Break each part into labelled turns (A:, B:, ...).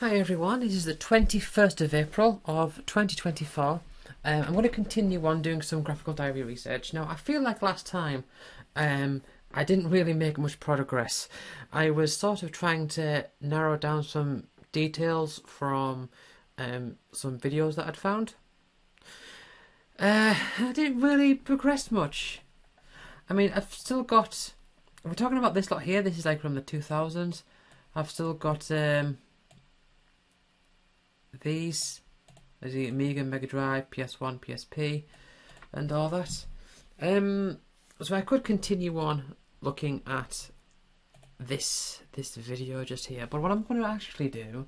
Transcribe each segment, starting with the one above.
A: Hi everyone, it is the 21st of April of 2024. I'm going to continue on doing some graphical diary research. Now, I feel like last time I didn't really make much progress. I was sort of trying to narrow down some details from some videos that I'd found. I didn't really progress much. I mean, I've still got. We're talking about this lot here. This is like from the 2000s. I've still got these, as the Amiga, Mega Drive, PS1, PSP, and all that. So I could continue on looking at this video just here, but what I'm going to actually do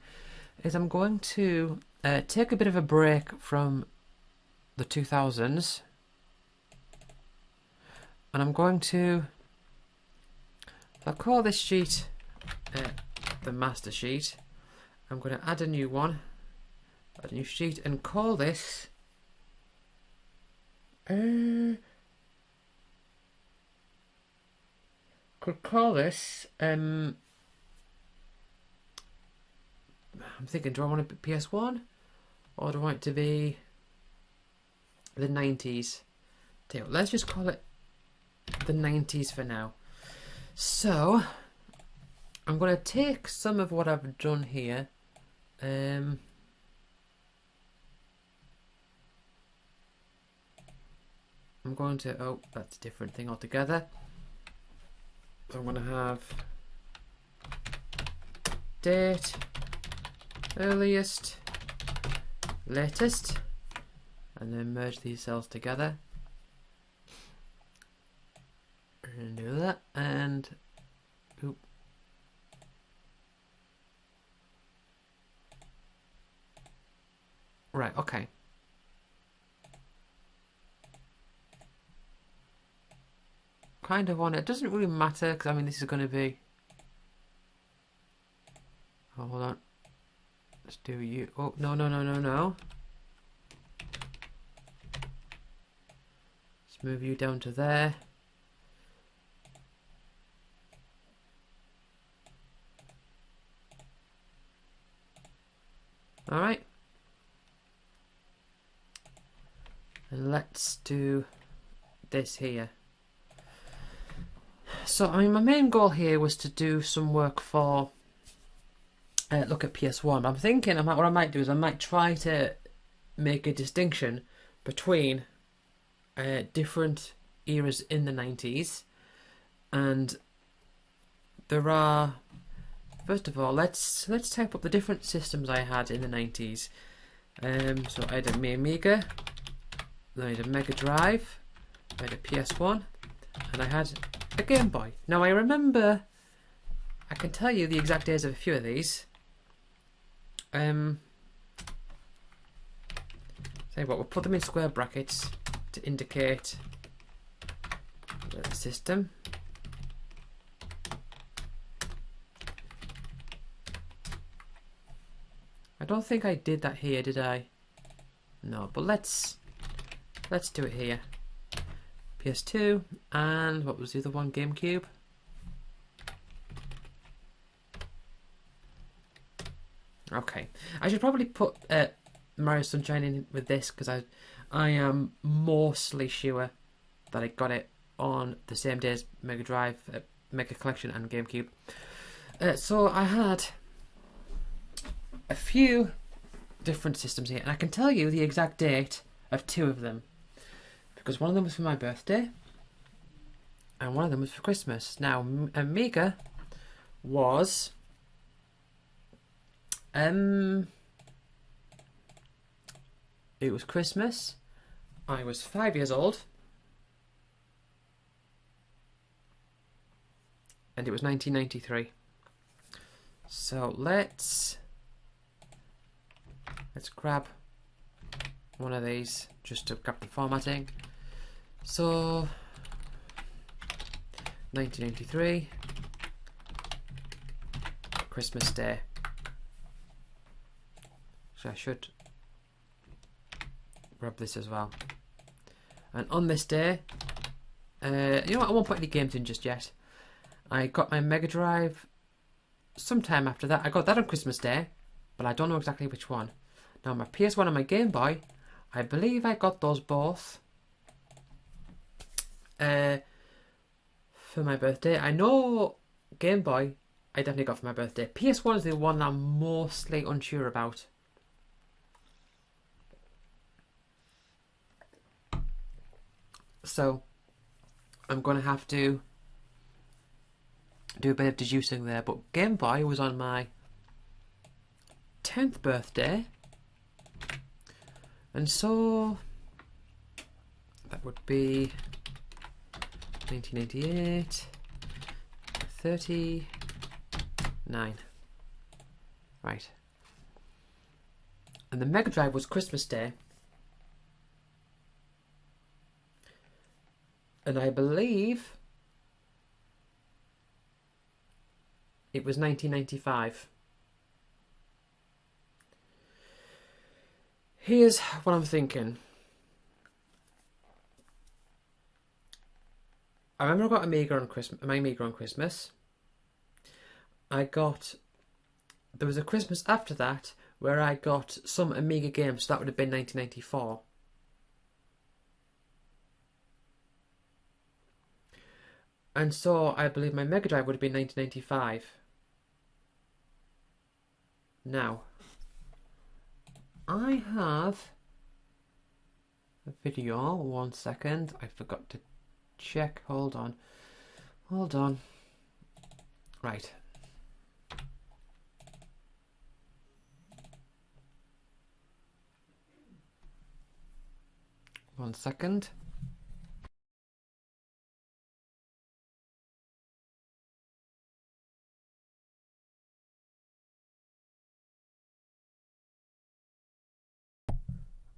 A: is I'm going to take a bit of a break from the 2000s, and I'm going to. I'll call this sheet the master sheet. I'm going to add a new one. A new sheet and call this could call this I'm thinking, do I want it to be PS1 or do I want it to be the 90s? Let's just call it the 90s for now. So I'm going to take some of what I've done here. I'm going to, oh, that's a different thing altogether. So I'm going to have date, earliest, latest, and then merge these cells together. And do that, and oop. Right, okay. Kind of want it. It doesn't really matter because I mean this is going to be. Oh, hold on. Let's do you. Oh no. Let's move you down to there. All right. And let's do this here. So, I mean, my main goal here was to do some work for look at PS1. But I'm thinking what I might do is I might try to make a distinction between different eras in the 90s. And there are, first of all, let's type up the different systems I had in the 90s. So I had my Amiga, then I had a Mega Drive, I had a PS1, and I had a Game Boy. Now I remember, I can tell you the exact days of a few of these. Say what, we'll put them in square brackets to indicate the system. I don't think I did that here, did I? No, but let's do it here. PS2, and what was the other one? GameCube. Okay, I should probably put Mario Sunshine in with this because I am mostly sure that I got it on the same day as Mega Drive, Mega Collection, and GameCube. So I had a few different systems here, and I can tell you the exact date of two of them. Because one of them was for my birthday and one of them was for Christmas. Now, Amiga was it was Christmas. I was 5 years old and it was 1993. So let's grab one of these just to grab the formatting. So 1993, Christmas Day. So I should grab this as well. And on this day, you know what, I won't put any games in just yet. I got my Mega Drive sometime after that. I got that on Christmas Day. but I don't know exactly which one. Now my PS1 and my Game Boy, I believe I got those both for my birthday. I know Game Boy I definitely got for my birthday. PS1 is the one I'm mostly unsure about. So I'm going to have to do a bit of deducing there. But Game Boy was on my 10th birthday. And so that would be 1988, 39. Right. And the Mega Drive was Christmas Day. And I believe it was 1995. Here's what I'm thinking. I remember I got Amiga on Christmas. My Amiga on Christmas. There was a Christmas after that where I got some Amiga games. So that would have been 1994. And so I believe my Mega Drive would have been 1995. Now, I have a video. 1 second. I forgot to check. Hold on. Right. One second.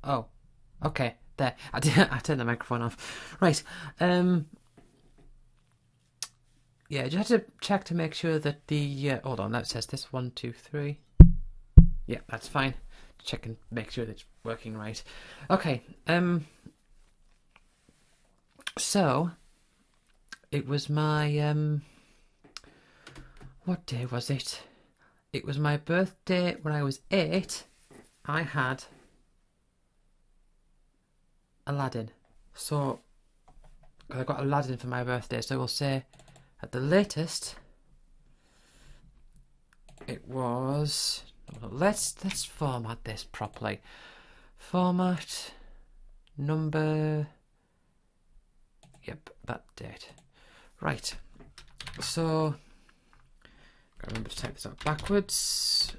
A: Oh, okay. There. I turned the microphone off. Right. Yeah, just had to check to make sure that the hold on, that says this 1, 2, 3. Yeah, that's fine. Check and make sure that it's working right. Okay. So it was my what day was it? It was my birthday when I was 8. I had Aladdin. So I got Aladdin for my birthday. So we'll say at the latest it was. Let's format this properly. Format number. Yep, that date. Right. So I remember to type this out backwards.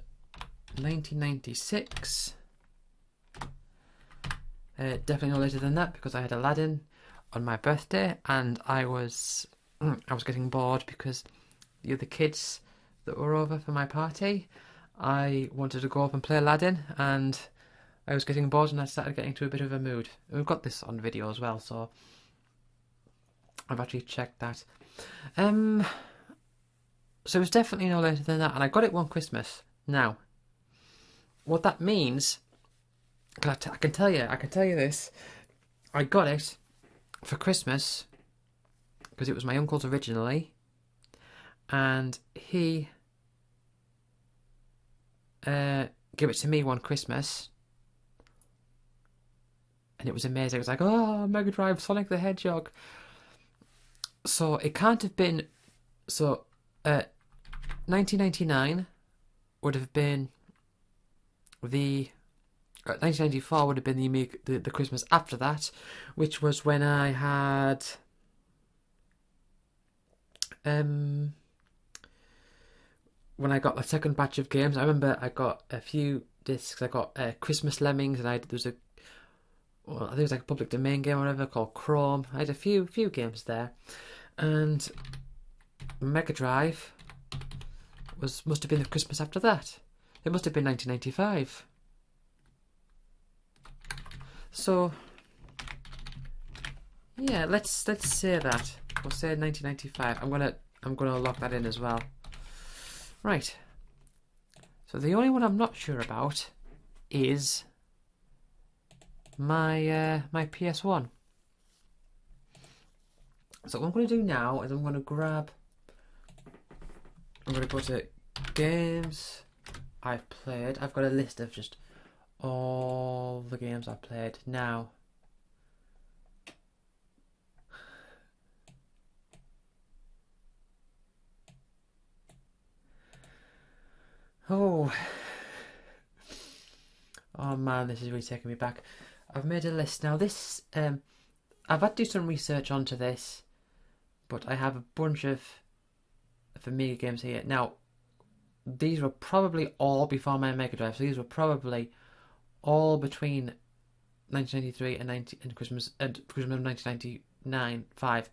A: 1996. Definitely no later than that because I had Aladdin on my birthday and I was getting bored because the other kids that were over for my party, I wanted to go up and play Aladdin and I was getting bored and I started getting into a bit of a mood. And we've got this on video as well, so I've actually checked that. So it was definitely no later than that, and I got it one Christmas. Now, what that means, I can tell you this. I got it for Christmas because it was my uncle's originally, and he gave it to me one Christmas, and it was amazing. It was like, oh, Mega Drive, Sonic the Hedgehog. So it can't have been. So, 1999 would have been the. 1994 would have been the Christmas after that, which was when I had when I got the second batch of games. I remember I got a few discs. I got Christmas Lemmings, and I think it was like a public domain game or whatever called Chrome. I had a few games there, and Mega Drive must have been the Christmas after that. It must have been 1995. So yeah, let's say that. We'll say 1995. I'm gonna lock that in as well. Right. So the only one I'm not sure about is my my PS1. So what I'm going to do now is I'm going to go to games, I've played. I've got a list of just all the games I've played now. Oh, oh man, this is really taking me back. I've made a list now. This, I've had to do some research onto this, but I have a bunch of Amiga games here. Now, these were probably all before my Mega Drive, so these were probably all between 1993 and Christmas of 1999, 5.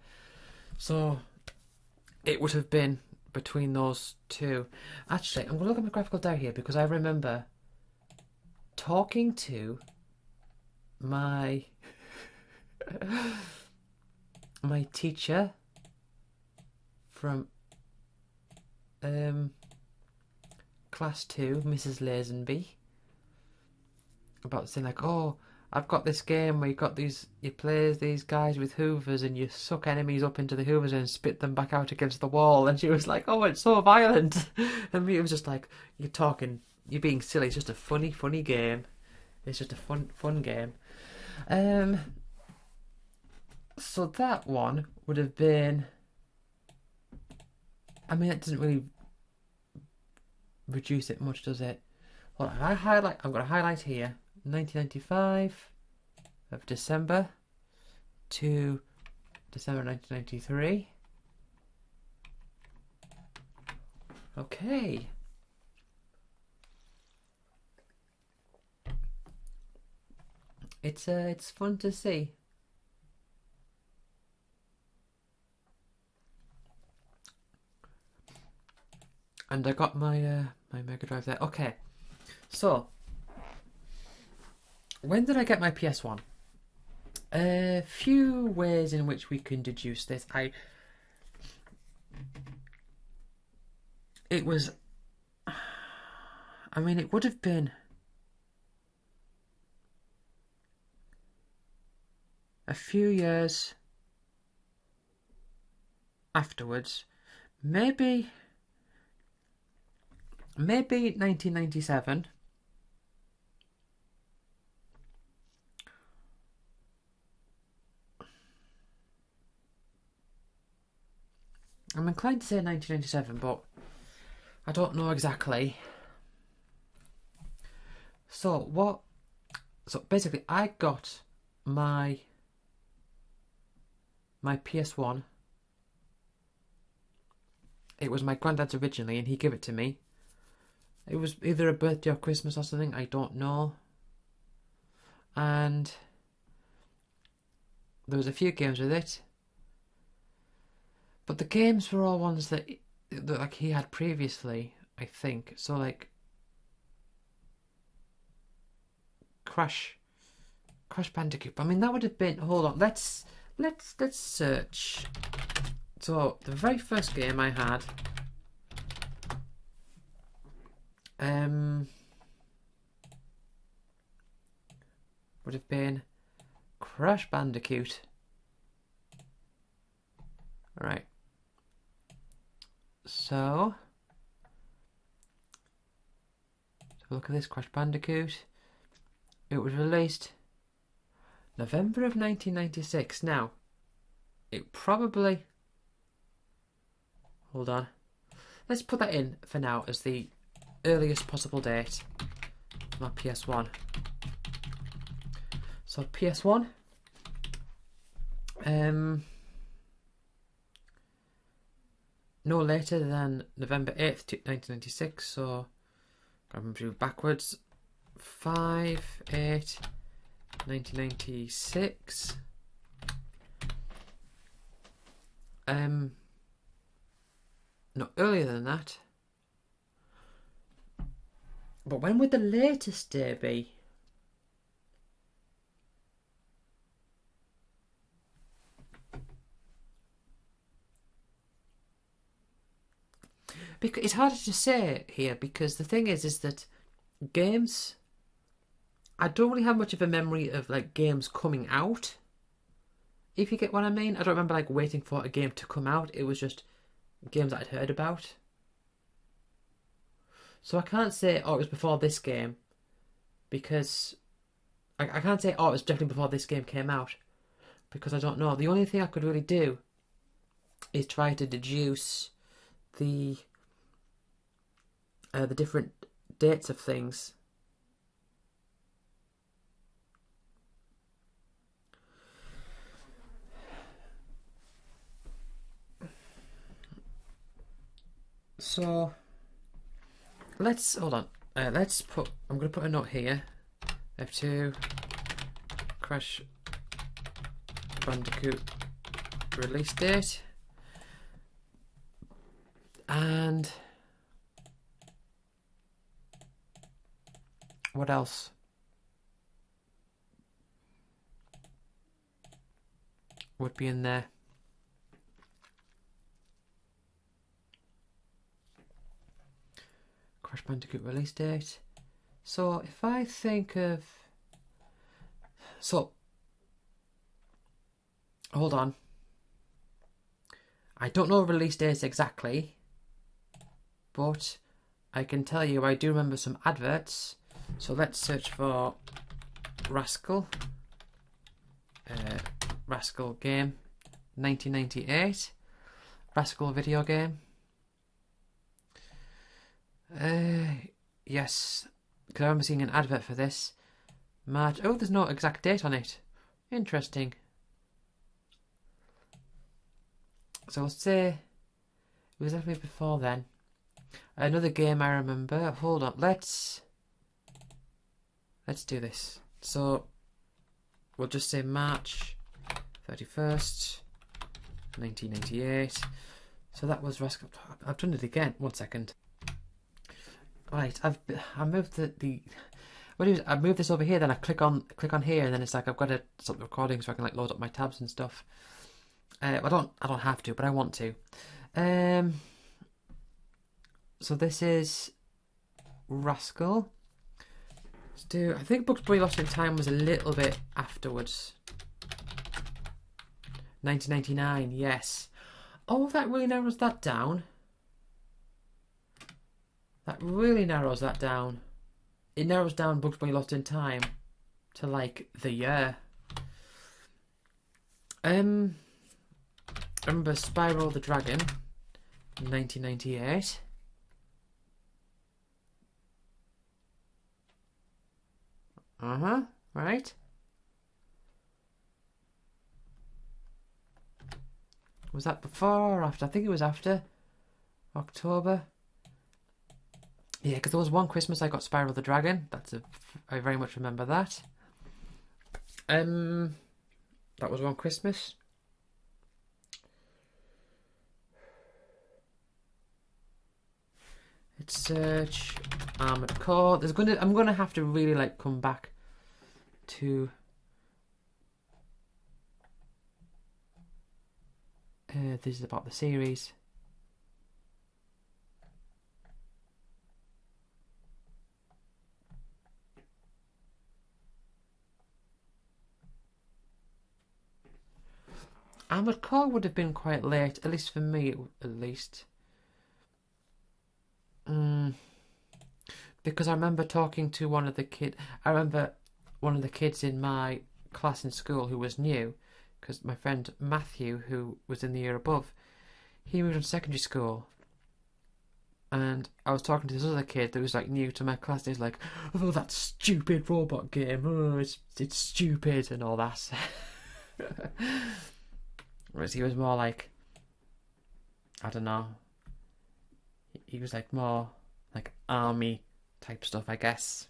A: So it would have been between those two. Actually, I'm going to look at my graphical diary here because I remember talking to my my teacher from class 2, Mrs. Lazenby, about saying like, oh, I've got this game where you play these guys with hoovers and you suck enemies up into the hoovers and spit them back out against the wall. And she was like, oh, it's so violent. And me, it was just like, you're being silly. It's just a funny game. It's just a fun game. So that one would have been, I mean, it doesn't really reduce it much, does it? Well, I'm going to highlight here 1995 of December to December 1993. Okay. It's fun to see. And I got my my Mega Drive there. Okay, so when did I get my PS1? A few ways in which we can deduce this. It would have been a few years afterwards, maybe 1997. I'm inclined to say 1997, but I don't know exactly. So basically, I got my PS1. It was my granddad's originally, and he gave it to me. It was either a birthday or Christmas or something, I don't know. And there was a few games with it. But the games were all ones that like he had previously, I think. So like Crash Bandicoot. I mean, that would have been. Hold on, let's search. So the very first game I had, would have been Crash Bandicoot. All right. So let's have a look at this Crash Bandicoot. It was released November of 1996. Now, it probably... Hold on. Let's put that in for now as the earliest possible date for my PS1. So PS1. No later than November 8th, 1996. So, I'm going to move backwards. 5/8/1996. No earlier than that. But when would the latest day be? Because it's harder to say here, because the thing is that games, I don't really have much of a memory of like games coming out, if you get what I mean. I don't remember like waiting for a game to come out. It was just games that I'd heard about. So I can't say, oh, it was before this game, because I can't say, oh, it was definitely before this game came out, because I don't know. The only thing I could really do is try to deduce the different dates of things. So let's hold on. Let's put. I'm going to put a note here. F2 Crash Bandicoot release date, and what else? Would be in there. Crash Bandicoot release date. So if I think of, so hold on, I don't know release dates exactly, but I can tell you I do remember some adverts. So let's search for Rascal. Rascal game, 1998. Rascal video game. Yes, because I remember seeing an advert for this. March. Oh, there's no exact date on it. Interesting. So let's say it was definitely before then. Another game I remember. Hold on. Let's do this. So we'll just say March 31st, 1998. So that was Rascal. I've done it again. 1 second. Right, I moved the what do you, I move this over here, then I click on here, and then it's like I've got to stop the recording so I can like load up my tabs and stuff. I don't have to, but I want to. So this is Rascal. Let's do. I think Bugsbury Lost in Time was a little bit afterwards. 1999, yes. Oh, that really narrows that down. That really narrows that down. It narrows down Bugsbury Lost in Time to like the year. I remember Spyro the Dragon, 1998. Right. Was that before or after? I think it was after. October. Yeah, because there was one Christmas I got Spyro the Dragon. I very much remember that. That was one Christmas. Let's search Armored Core. I'm gonna have to really like come back to this is about the series. Armored Core would have been quite late, at least for me, at least. Because I remember talking to one of the kids. I remember one of the kids in my class in school who was new, because my friend Matthew, who was in the year above, he moved on secondary school. And I was talking to this other kid that was like new to my class. And he's like, "Oh, that stupid robot game! Oh, it's stupid and all that." Whereas he was more like, I don't know. He was like more like army type stuff, I guess.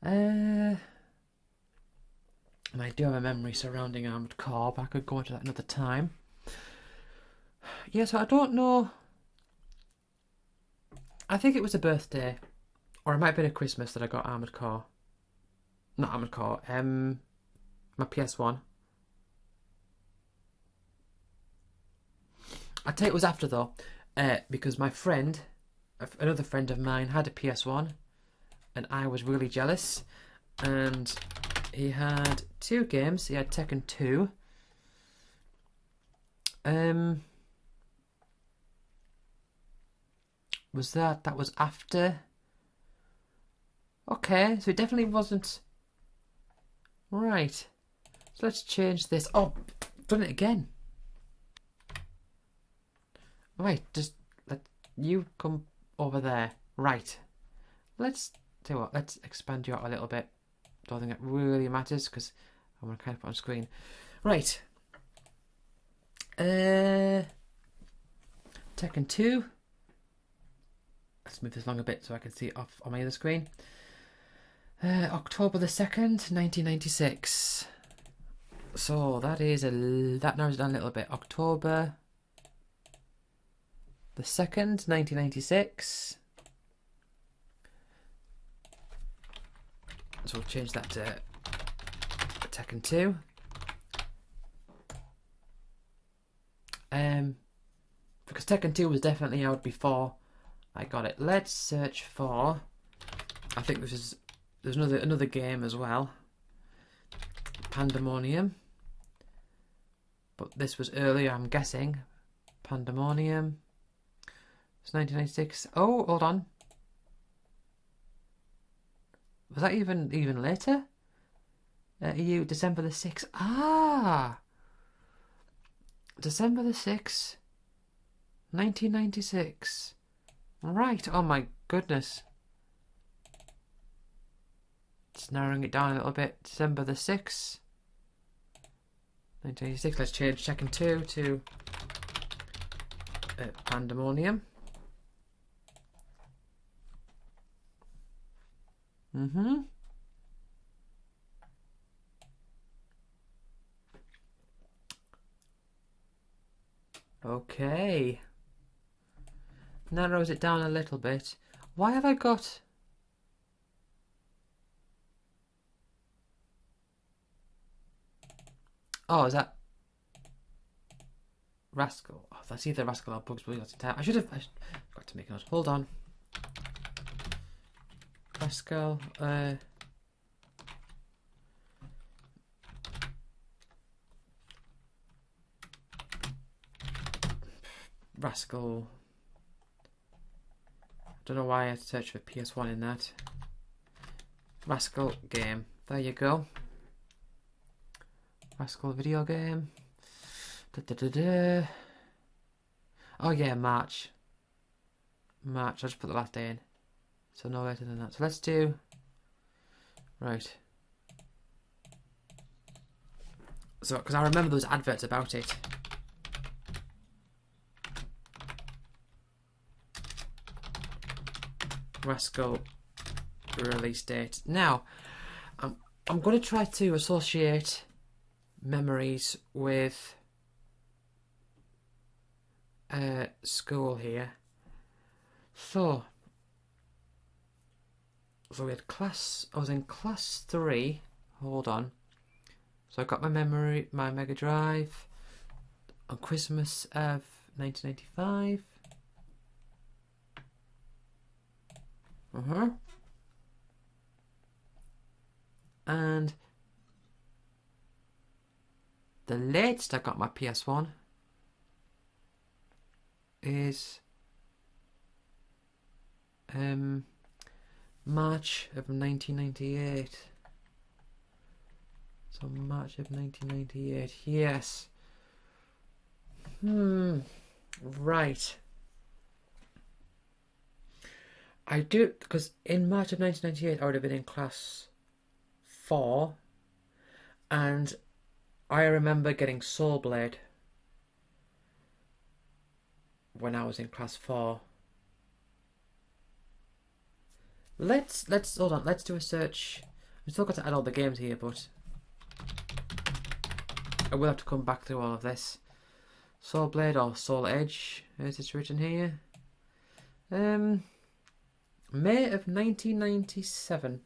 A: And I do have a memory surrounding Armored Core, but I could go into that another time. Yeah, so I don't know. I think it was a birthday, or it might have been a Christmas that I got Armored Core. Not Armored Core. My PS1. I'd say it was after though, because my friend, another friend of mine, had a PS1, and I was really jealous. And he had 2 games. He had Tekken 2. was that? That was after. Okay, so it definitely wasn't. Right. So let's change this. Oh, done it again. Right, just let you come over there. Right. Let's tell you what. Let's expand you out a little bit. Don't think it really matters because I'm gonna kind of put on screen. Right. Tekken 2. Let's move this along a bit so I can see it off on my other screen. October the 2nd, 1996. So that narrows it down a little bit. October the 2nd, 1996. So we'll change that to Tekken 2. Because Tekken 2 was definitely out before I got it. Let's search for. I think there's another game as well. Pandemonium. But this was earlier, I'm guessing. Pandemonium. It's 1996. Oh, hold on. Was that even later? EU December the 6th. Ah! December the 6th. 1996. Right. Oh my goodness. Just narrowing it down a little bit. December the 6th. 1986. Let's change Tekken 2 to Pandemonium. Okay. Narrows it down a little bit. Why have I got... Oh, is that Rascal? Oh, that's either Rascal or Bugs Bunny. I should have got to make a note. Hold on. Rascal. Rascal. Don't know why I had to search for PS1 in that. Rascal game. There you go. Rascal video game. Oh yeah, March. I'll just put the last day in. So no later than that. So let's do... Right. So, because I remember those adverts about it. Rascal release date. Now, I'm going to try to associate memories with school here. So we had class. I was in class 3. Hold on. So I got my Mega Drive on Christmas of 1995. And the latest I got my PS1 is March of 1998. So March of 1998, yes. Right. I do, because in March of 1998 I would have been in class 4, and I remember getting Soul Blade when I was in class 4. Let's hold on, let's do a search. I've still got to add all the games here, but I will have to come back through all of this. Soul Blade or Soul Edge, as it's written here. May of 1997.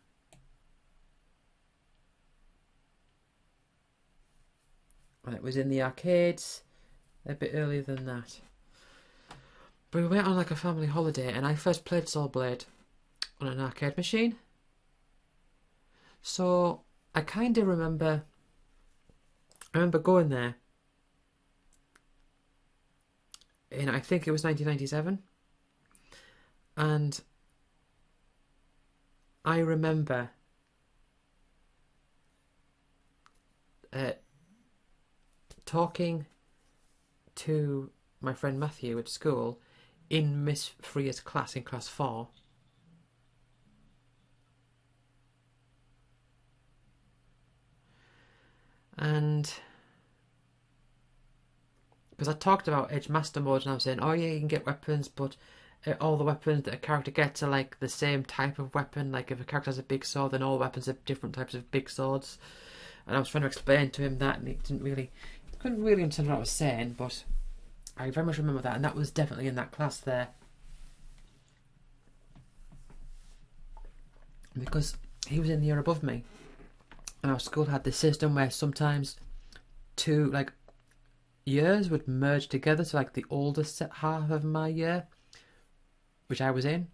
A: And it was in the arcades a bit earlier than that. But we went on like a family holiday, and I first played Soul Blade on an arcade machine. So I kind of remember. I remember going there. And I think it was 1997. And I remember talking to my friend Matthew at school in Miss Freya's class, in class 4. And because I talked about Edge Master Mode, and I was saying, oh yeah, you can get weapons, but all the weapons that a character gets are like the same type of weapon. Like if a character has a big sword, then all weapons have different types of big swords. And I was trying to explain to him that, and he couldn't really understand what I was saying, but I very much remember that, and that was definitely in that class there. Because he was in the year above me, and our school had this system where sometimes 2 like years would merge together, so like the oldest half of my year, which I was in,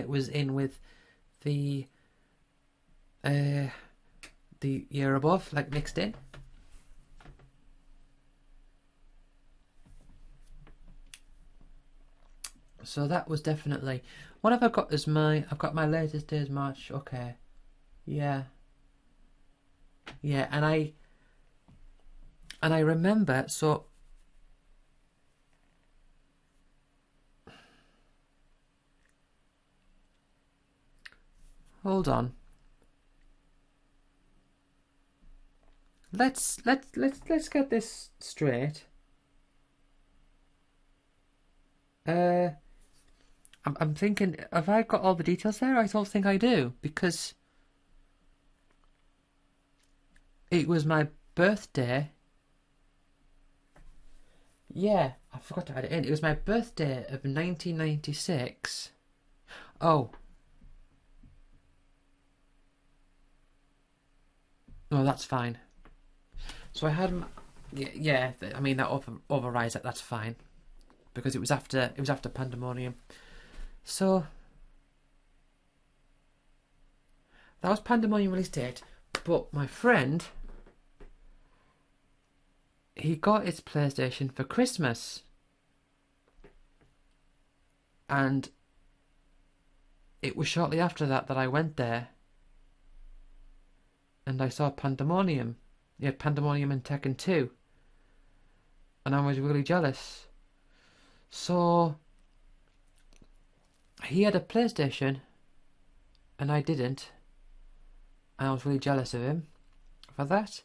A: was in with the year above, like mixed in. So that was definitely... What have I got as my... I've got my latest day as March. Okay. Yeah. Yeah, and I remember, so... Hold on. Let's get this straight. I'm thinking, have I got all the details there? I don't think I do, because it was my birthday. Yeah, I forgot to add it in. It was my birthday of 1996. Oh. No, that's fine. So I had, yeah. I mean that overrides that. That's fine, because it was after Pandemonium. So that was Pandemonium release date. But my friend, he got his PlayStation for Christmas, and it was shortly after that I went there, and I saw Pandemonium. He had Pandemonium and Tekken 2, and I was really jealous. So he had a PlayStation, and I didn't, and I was really jealous of him for that.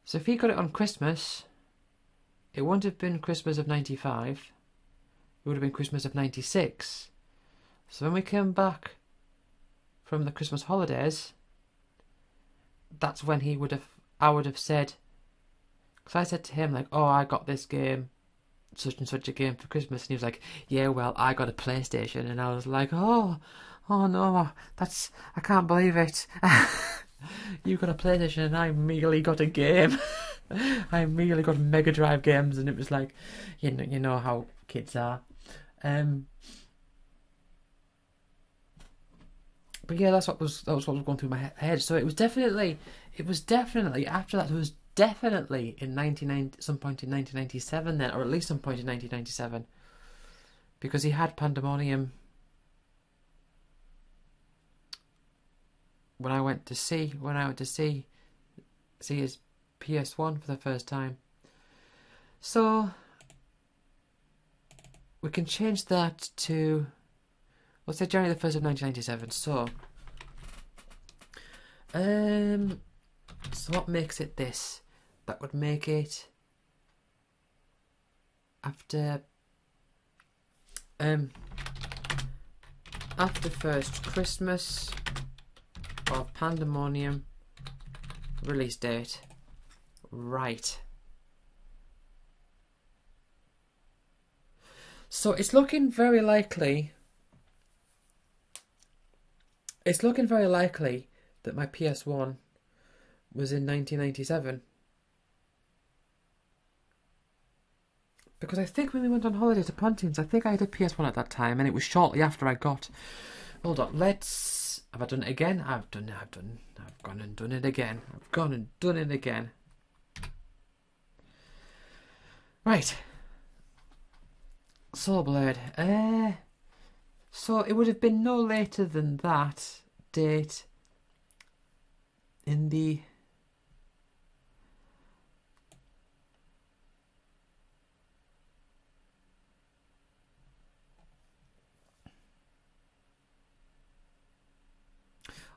A: So if he got it on Christmas, it wouldn't have been Christmas of 95, it would have been Christmas of 96. So when we came back from the Christmas holidays, that's when I would have said, because I said to him like, oh, I got this game, such and such a game for Christmas, and he was like, yeah, well, I got a PlayStation. And I was like, oh no, I can't believe it. You got a PlayStation and I immediately got a game. I immediately got Mega Drive games, and it was like, you know how kids are. But yeah, that was what was going through my head. So it was definitely after that. It was definitely in some point in 1997 then, or at least some point in 1997, because he had Pandemonium when I went to see his PS1 for the first time. So we can change that to, let's say, January the 1st of 1997. So what makes it this? That would make it after first Christmas of Pandemonium release date. Right. So it's looking very likely that my PS1 was in 1997. Because I think when we went on holiday to Pontins, I think I had a PS1 at that time, and it was shortly after I got... Hold on, have I done it again? I've gone and done it again. Right. Soul Blade. So it would have been no later than that date in the...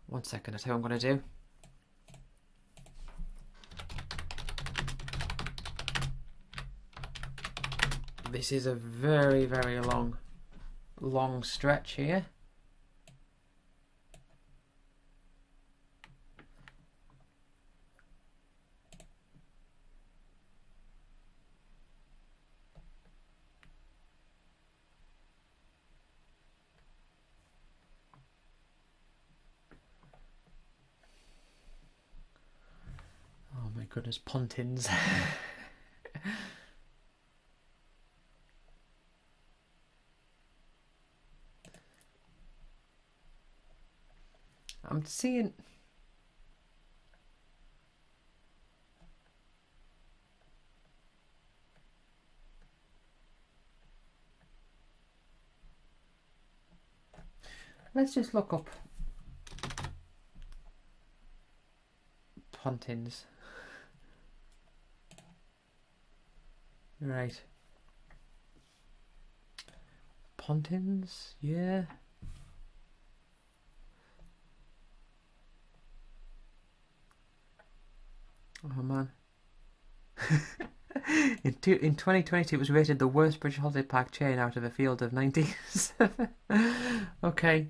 A: One second, that's how I'm going to do. This is a very, very long stretch here. Oh my goodness, pontins. I'm seeing... Let's just look up pontins. Right. Pontins, yeah. Oh man. In 2020 it was rated the worst British holiday park chain out of a field of 90s. Okay.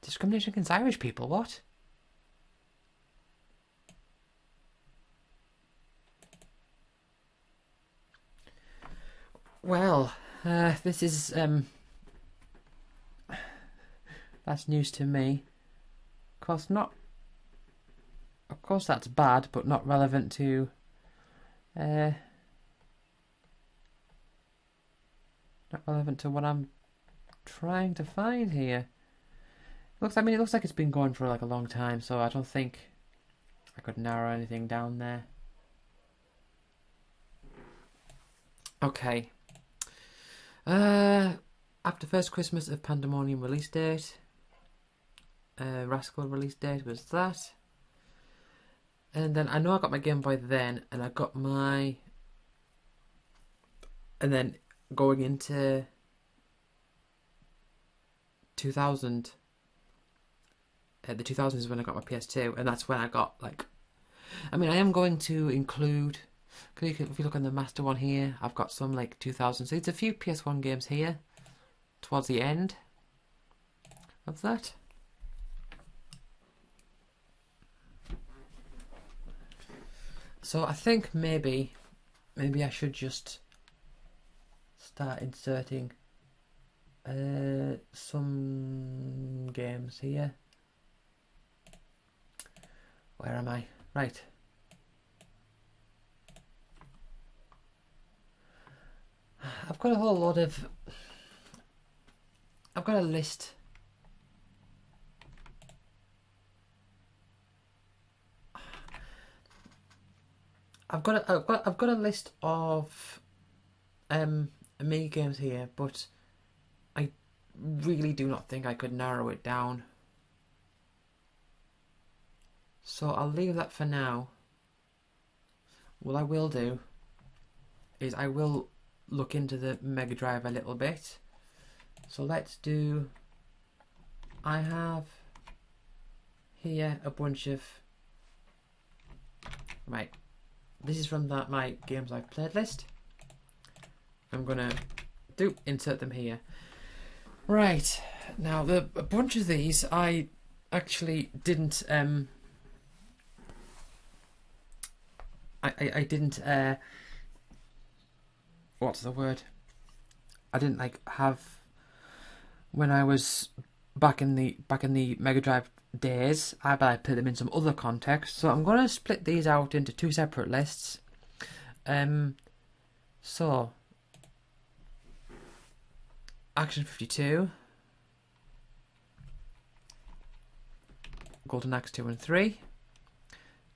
A: Discrimination against Irish people, what? Well, this is that's news to me. Of course not. Of course that's bad, but not relevant to not relevant to what I'm trying to find here. I mean, it looks like it's been going for like a long time, so I don't think I could narrow anything down there. Okay. After First Christmas of Pandemonium release date. Rascal release date was that. And then I know I got my Game Boy then, and I got my... And then going into 2000... the 2000s is when I got my PS2, and that's when I got, like... I mean, I am going to include... If you look on the master one here, I've got some, like, 2000s. So it's a few PS1 games here, towards the end of that. So I think maybe I should just start inserting some games here. Where am I? Right. I've got a whole lot of... I've got a list. I've got a list of Amiga games here, but I really do not think I could narrow it down. So I'll leave that for now. What I will do is I will look into the Mega Drive a little bit. So let's do... I have here a bunch of... Right. This is from my games I've played list. I'm gonna insert them here. Right. Now a bunch of these I actually didn't I didn't what's the word? I didn't have when I was back in the Mega Drive days. I put them in some other context. So I'm going to split these out into two separate lists. So, Action 52, Golden Axe 2 and 3,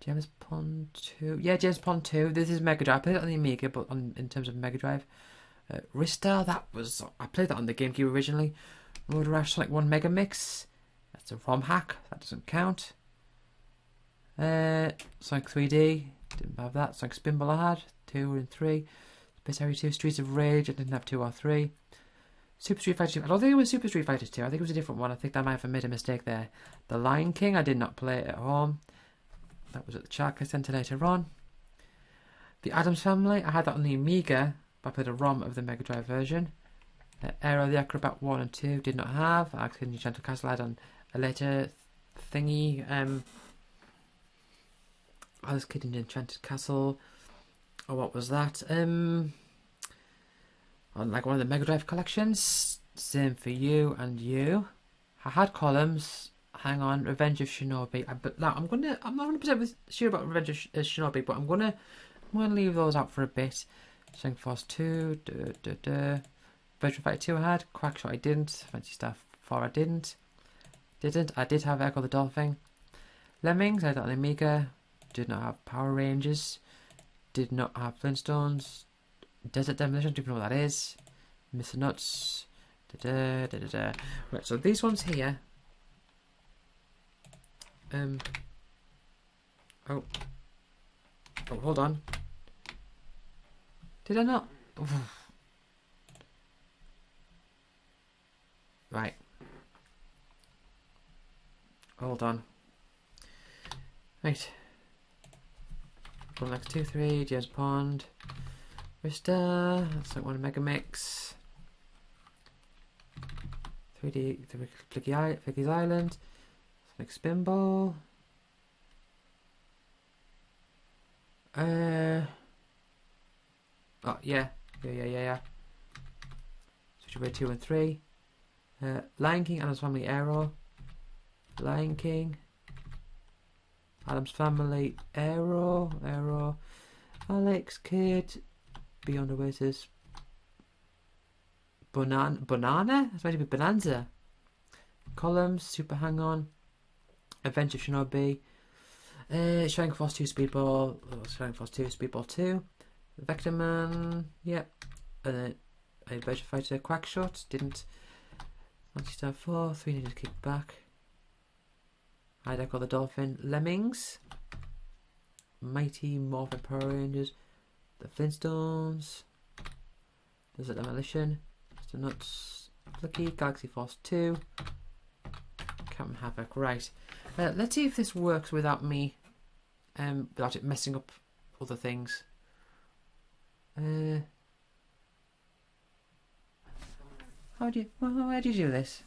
A: James Pond 2. Yeah, James Pond 2. This is Mega Drive. I played it on the Amiga, but in terms of Mega Drive. Rista, I played that on the GameCube originally. Road Rash Sonic 1 Mega Mix. That's a ROM hack. That doesn't count. Sonic 3D. Didn't have that. Sonic Spinball I had. 2 and 3. Space Harrier 2. Streets of Rage. I didn't have 2 or 3. Super Street Fighter 2. I don't think it was Super Street Fighter 2. I think it was a different one. I think I might have made a mistake there. The Lion King. I did not play it at home. That was at the Chartca Centre later on. The Addams Family. I had that on the Amiga, but I played a ROM of the Mega Drive version. Aero the Acrobat 1 and 2 did not have. Alex Kidd and Enchanted Castle had on a later thingy. Alex Kidd and Enchanted Castle. Oh, what was that? On like one of the Mega Drive collections. Same for you and you. I had columns. Hang on, Revenge of Shinobi. I'm not 100% sure about Revenge of Shinobi, but I'm gonna leave those out for a bit. Sonic Force 2, Virtual Fighter 2 I had, Quackshot I didn't, Fancy Star 4 I didn't. I did have Echo the Dolphin. Lemmings, I had that on the Amiga. Did not have Power Rangers. Did not have Flintstones. Desert Demolition, don't even know what that is. Mr. Nuts. Right, so these ones here. Oh, hold on. Did I not? Right. Hold on. Right. Golden Axe 2, 3, James Pond, Rista, that's like one Mega Mix, 3D, Flicky's Island, Sonic Spinball, oh, yeah. Switch away 2 and 3. Lion King, Addams Family, Aero. Lion King. Addams Family, Aero. Alex Kidd. Beyond Oasis. Banana? That's meant to be Bonanza. Columns, Super Hang On. Adventure Shinobi. Shining Force 2 Speedball. Shining Force 2 Speedball 2. Vector Man, yep. And then a Virtua Fighter Quackshot, didn't. Fancy Star 4, 3 Ninjas Kick Back. I'd Echo the Dolphin. Lemmings. Mighty Morphin Power Rangers. The Flintstones. Desert Demolition. Mr. Nuts. Flicky. Galaxy Force 2. Captain Havoc. Right. Let's see if this works without me, without it messing up other things. Why do you do this?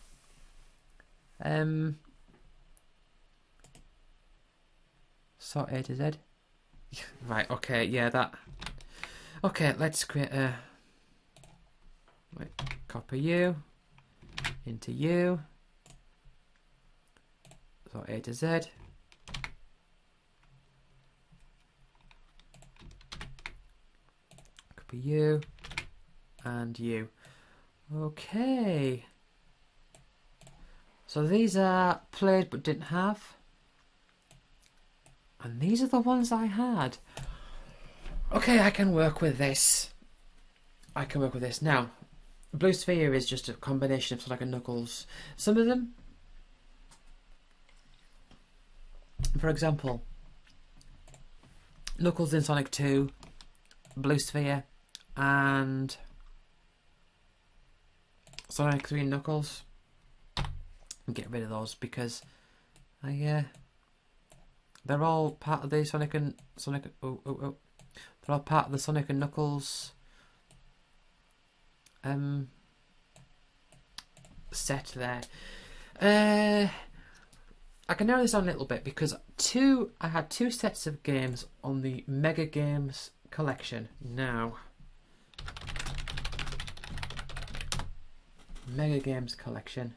A: Sort A to Z. Right, okay, yeah, that. Okay, let's create a. Wait, copy you into you. Sort A to Z. Copy you and you. Okay. So these are played but didn't have. And these are the ones I had. Okay, I can work with this. Now, Blue Sphere is just a combination of Sonic and Knuckles. Some of them, for example, Knuckles in Sonic 2, Blue Sphere, and Sonic 3 and Knuckles. And get rid of those because they're all part of the they're all part of the Sonic and Knuckles set there. I can narrow this down a little bit because I had two sets of games on the Mega Games collection. Now, Mega Games collection.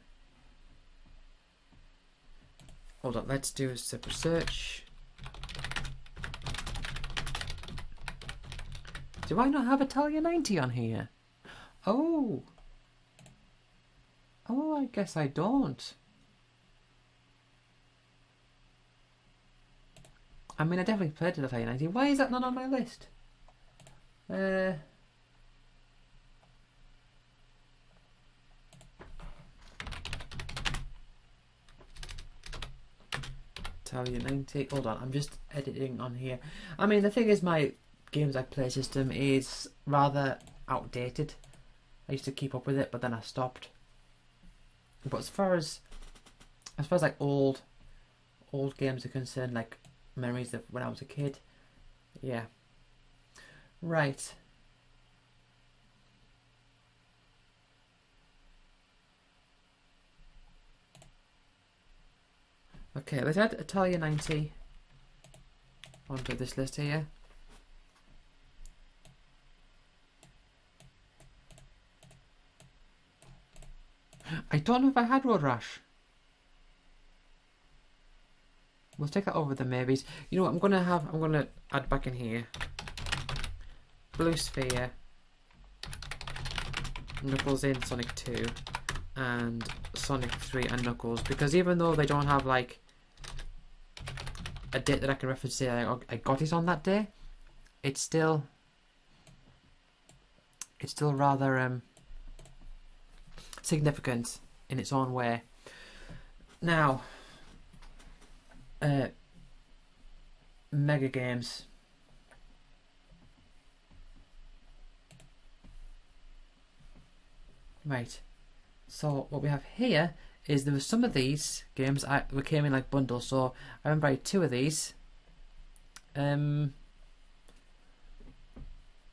A: Hold on, let's do a separate search. Do I not have Italia 90 on here? Oh. Oh, I guess I don't. I mean, I definitely played Italia 90. Why is that not on my list? Italia 90. Hold on, I'm just editing on here. I mean, the thing is, my games I play system is rather outdated. I used to keep up with it, but then I stopped. But as far as like old games are concerned, like memories of when I was a kid, yeah. Right. Okay, let's add Italia 90 onto this list here. I don't know if I had Road Rash. We'll take that over the maybes. You know what? I'm gonna add back in here Blue Sphere, Knuckles in Sonic 2, and Sonic 3 and Knuckles, because even though they don't have like a date that I can reference, say I got it on that day, it's still rather significant in its own way. Now, Mega Games. Right. So what we have here is there were some of these games we came in like bundles. So I remember I had 2 of these. Mega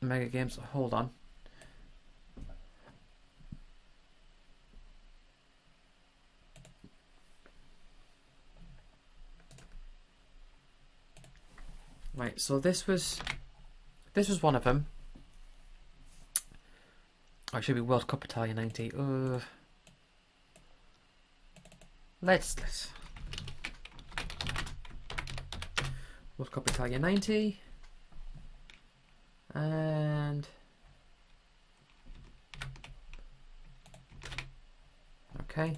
A: Games. Hold on. Right. So this was one of them. Oh, it should be World Cup Italia 90. Let's World Cup Italia 90, and okay.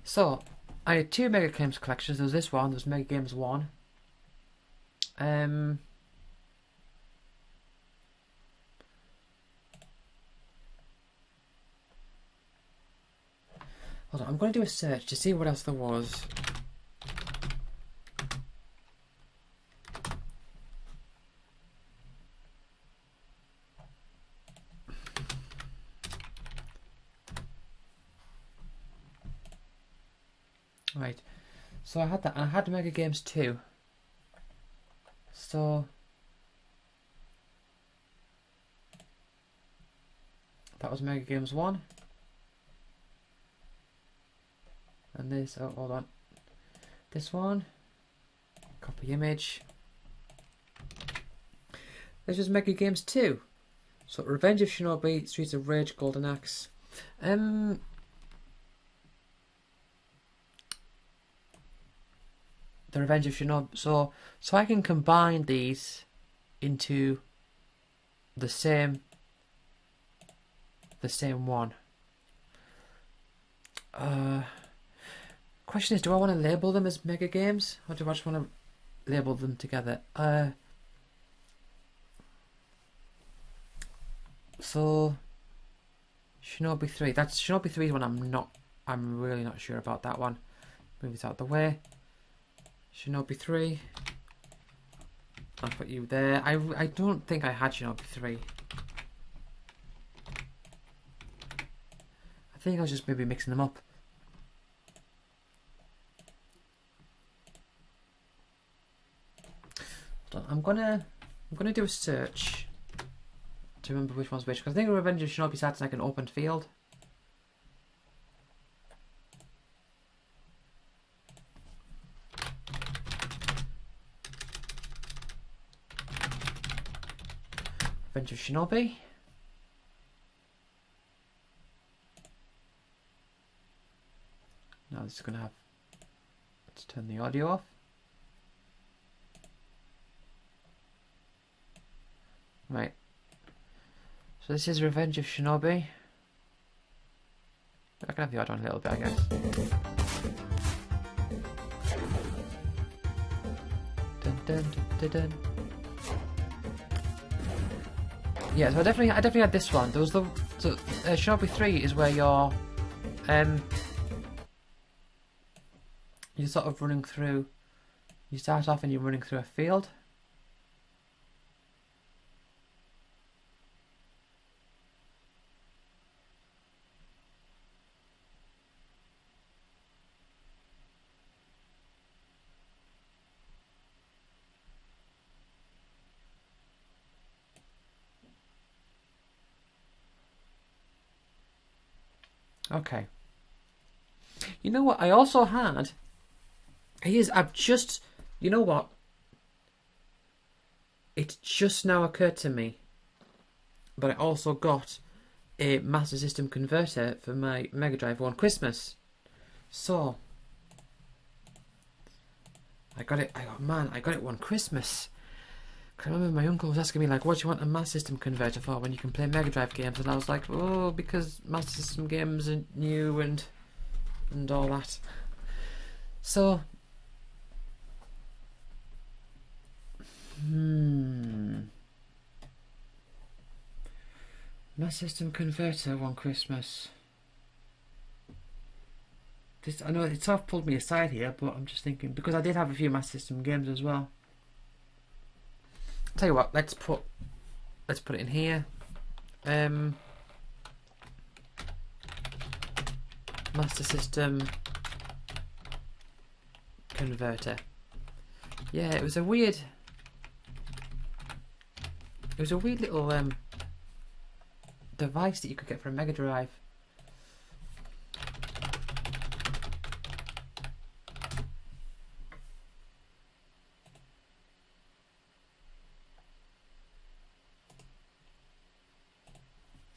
A: So I had 2 Mega Games collections. There was this one. There was Mega Games 1. Hold on, I'm going to do a search to see what else there was. Right, so I had that, and I had Mega Games 2. So that was Mega Games 1. And this, oh, hold on. This one, copy image. This was Mega Games 2. So Revenge of Shinobi, Streets of Rage, Golden Axe. The Revenge of Shinobi. So I can combine these into the same one. Question is, do I want to label them as Mega Games, or do I just want to label them together? So Shinobi 3. That's Shinobi 3 one. I'm really not sure about that one. Move it out of the way. Shinobi 3. I'll put you there. I don't think I had Shinobi 3. I think I was just maybe mixing them up. Hold on, I'm gonna do a search to remember which one's which, because I think Revenge of Shinobi starts like an open field. Revenge of Shinobi. Now this is gonna have. Let's turn the audio off. Right. So this is Revenge of Shinobi. I can have the odd one a little bit, I guess. Dun, dun, dun, dun, dun. Yeah, so I definitely had this one. There was Shinobi 3 is where you're sort of running through. You start off and you're running through a field. Okay. You know what? I also had. I've just. You know what? It just now occurred to me. But I also got a Master System converter for my Mega Drive one Christmas. So. I got it one Christmas. I remember my uncle was asking me, like, what do you want a Master System converter for when you can play Mega Drive games? And I was like, oh, because Master System games are new and all that. So, Master System converter one Christmas. I know it sort of pulled me aside here, but I'm just thinking, because I did have a few Master System games as well. Tell you what, let's put it in here. Master System converter. Yeah, it was a weird little device that you could get for a Mega Drive.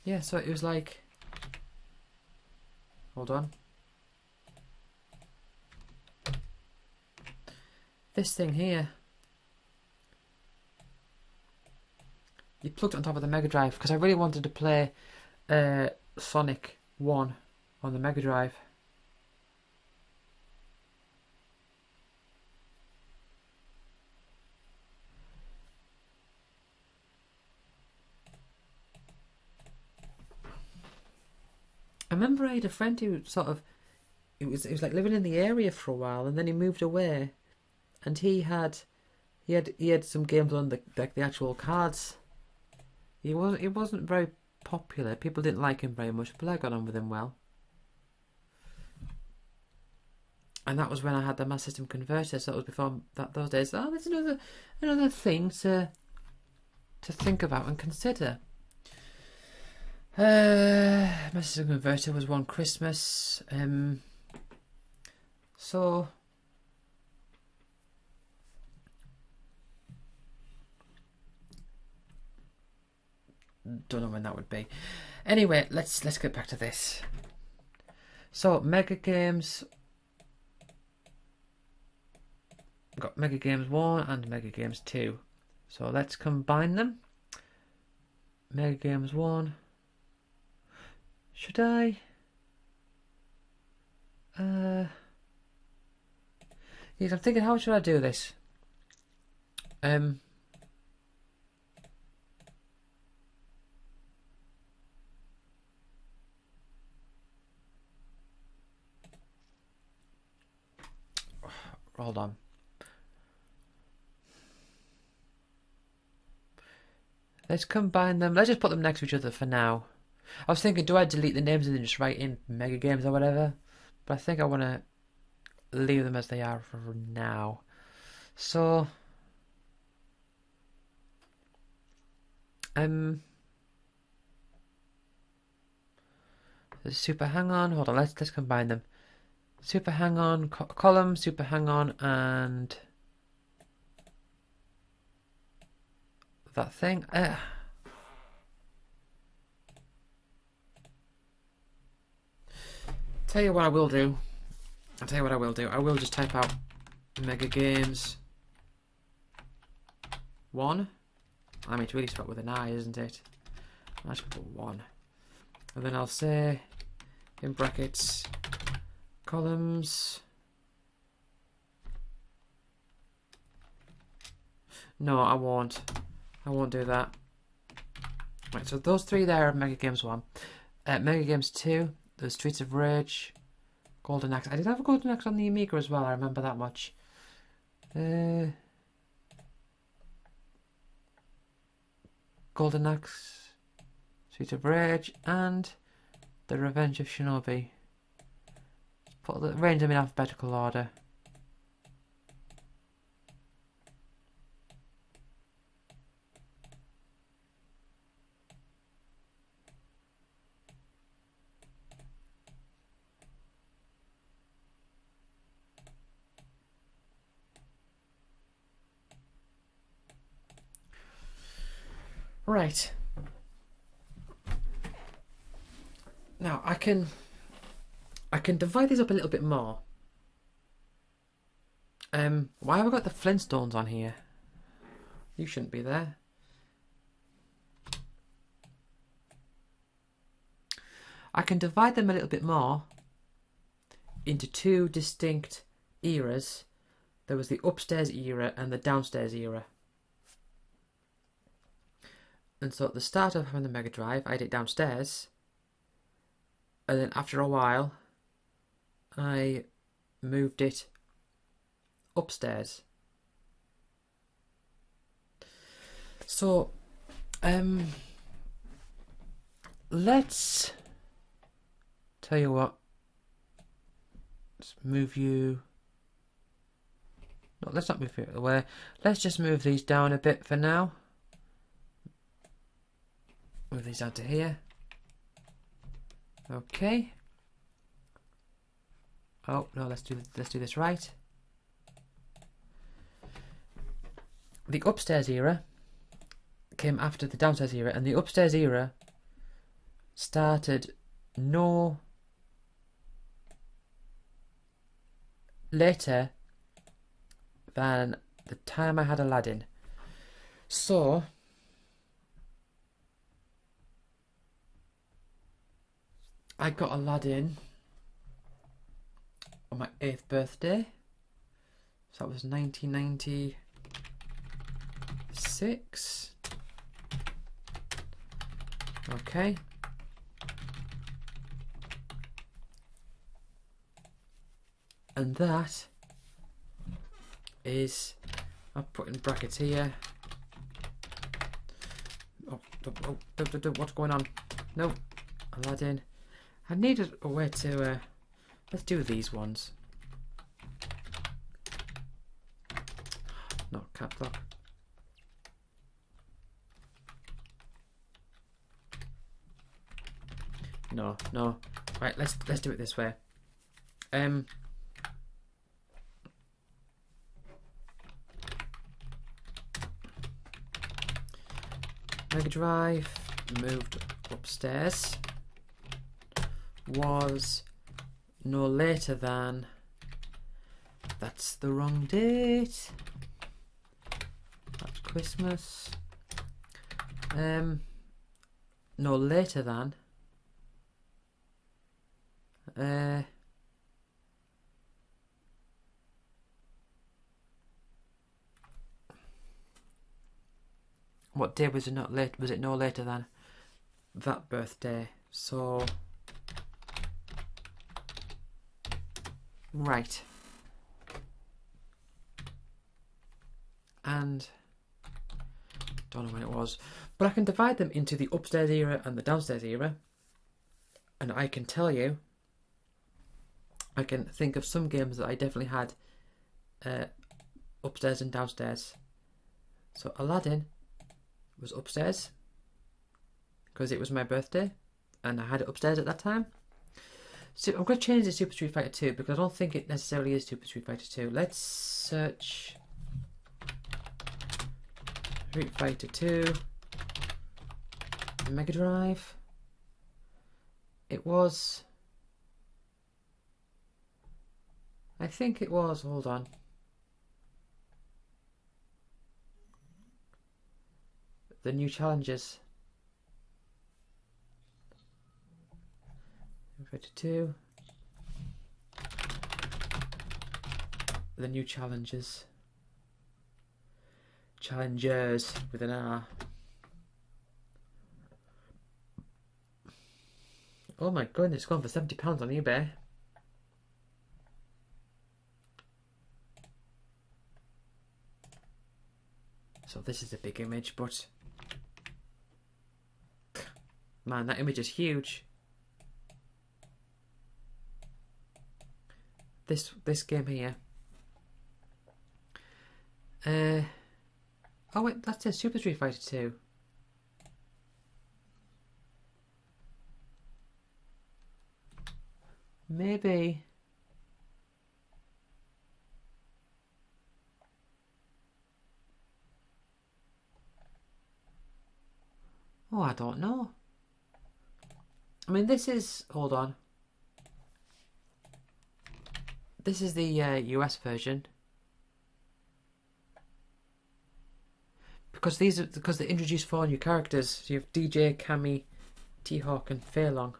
A: Yeah, so it was like, hold on. This thing here, you plugged it on top of the Mega Drive because I really wanted to play Sonic 1 on the Mega Drive. I remember I had a friend who sort of, it was like living in the area for a while, and then he moved away, and he had some games on the actual cards. He wasn't very popular. People didn't like him very much, but I got on with him well. And that was when I had the Master System converter, so it was before those days. Oh, there's another thing to think about and consider. Master System converter was one Christmas. So don't know when that would be. Anyway, let's get back to this. So Mega Games. We've got Mega Games 1 and Mega Games 2. So let's combine them. Mega Games 1. Should I? Yes, I'm thinking, how should I do this? Hold on. Let's combine them. Let's just put them next to each other for now. I was thinking, do I delete the names and then just write in Mega Games or whatever? But I think I want to leave them as they are for now. So, the Super Hang-On. Hold on, let's combine them. Super Hang-On column, Super Hang-On, and that thing. Tell you what I will do. I'll tell you what I will do. I will just type out Mega Games 1. I mean, it's really start with an I, isn't it? I should put 1. And then I'll say, in brackets, columns. No, I won't. I won't do that. Right, so those 3 there are Mega Games 1. Mega Games 2, the Streets of Rage, Golden Axe. I did have a Golden Axe on the Amiga as well, I remember that much. Golden Axe, Streets of Rage, and The Revenge of Shinobi. Arrange them in alphabetical order. Right. Now I can divide these up a little bit more. Why have I got the Flintstones on here? You shouldn't be there. I can divide them a little bit more into 2 distinct eras. There was the upstairs era and the downstairs era. And so at the start of having the Mega Drive, I had it downstairs. And then after a while, I moved it upstairs. So, let's tell you what. Let's move you. No, let's not move you out of the way. Let's just move these down a bit for now. Move these down to here. Okay. Oh no, let's do this right. The upstairs era came after the downstairs era, and the upstairs era started no later than the time I had Aladdin. So I got Aladdin on my 8th birthday. So that was 1996. Okay. And that is, I'll put in brackets here. What's going on? No, Aladdin. I needed a way to, let's do these ones. No, caps lock. No. Right, let's do it this way. Mega Drive moved upstairs. Was no later than. That's the wrong date. That's Christmas. No later than. What day was it? Not late? Was it no later than that birthday? So. Right. And don't know when it was, but I can divide them into the upstairs era and the downstairs era, and I can tell you, I can think of some games that I definitely had upstairs and downstairs. So Aladdin was upstairs because it was my birthday and I had it upstairs at that time. So I'm going to change it to Super Street Fighter 2 because I don't think it necessarily is Super Street Fighter 2. Let's search Street Fighter 2 Mega Drive. It was, I think it was, hold on. the new challenges. 32. The new challenges. Challengers with an R. Oh my goodness, it's gone for £70 on eBay. So this is a big image, but man, that image is huge. This game here. Oh wait, that's a Super Street Fighter 2. Maybe. Oh, I don't know. I mean, this is... Hold on. This is the US version. Because they introduced 4 new characters. So you have DJ, Cammy, T-Hawk and Fei Long.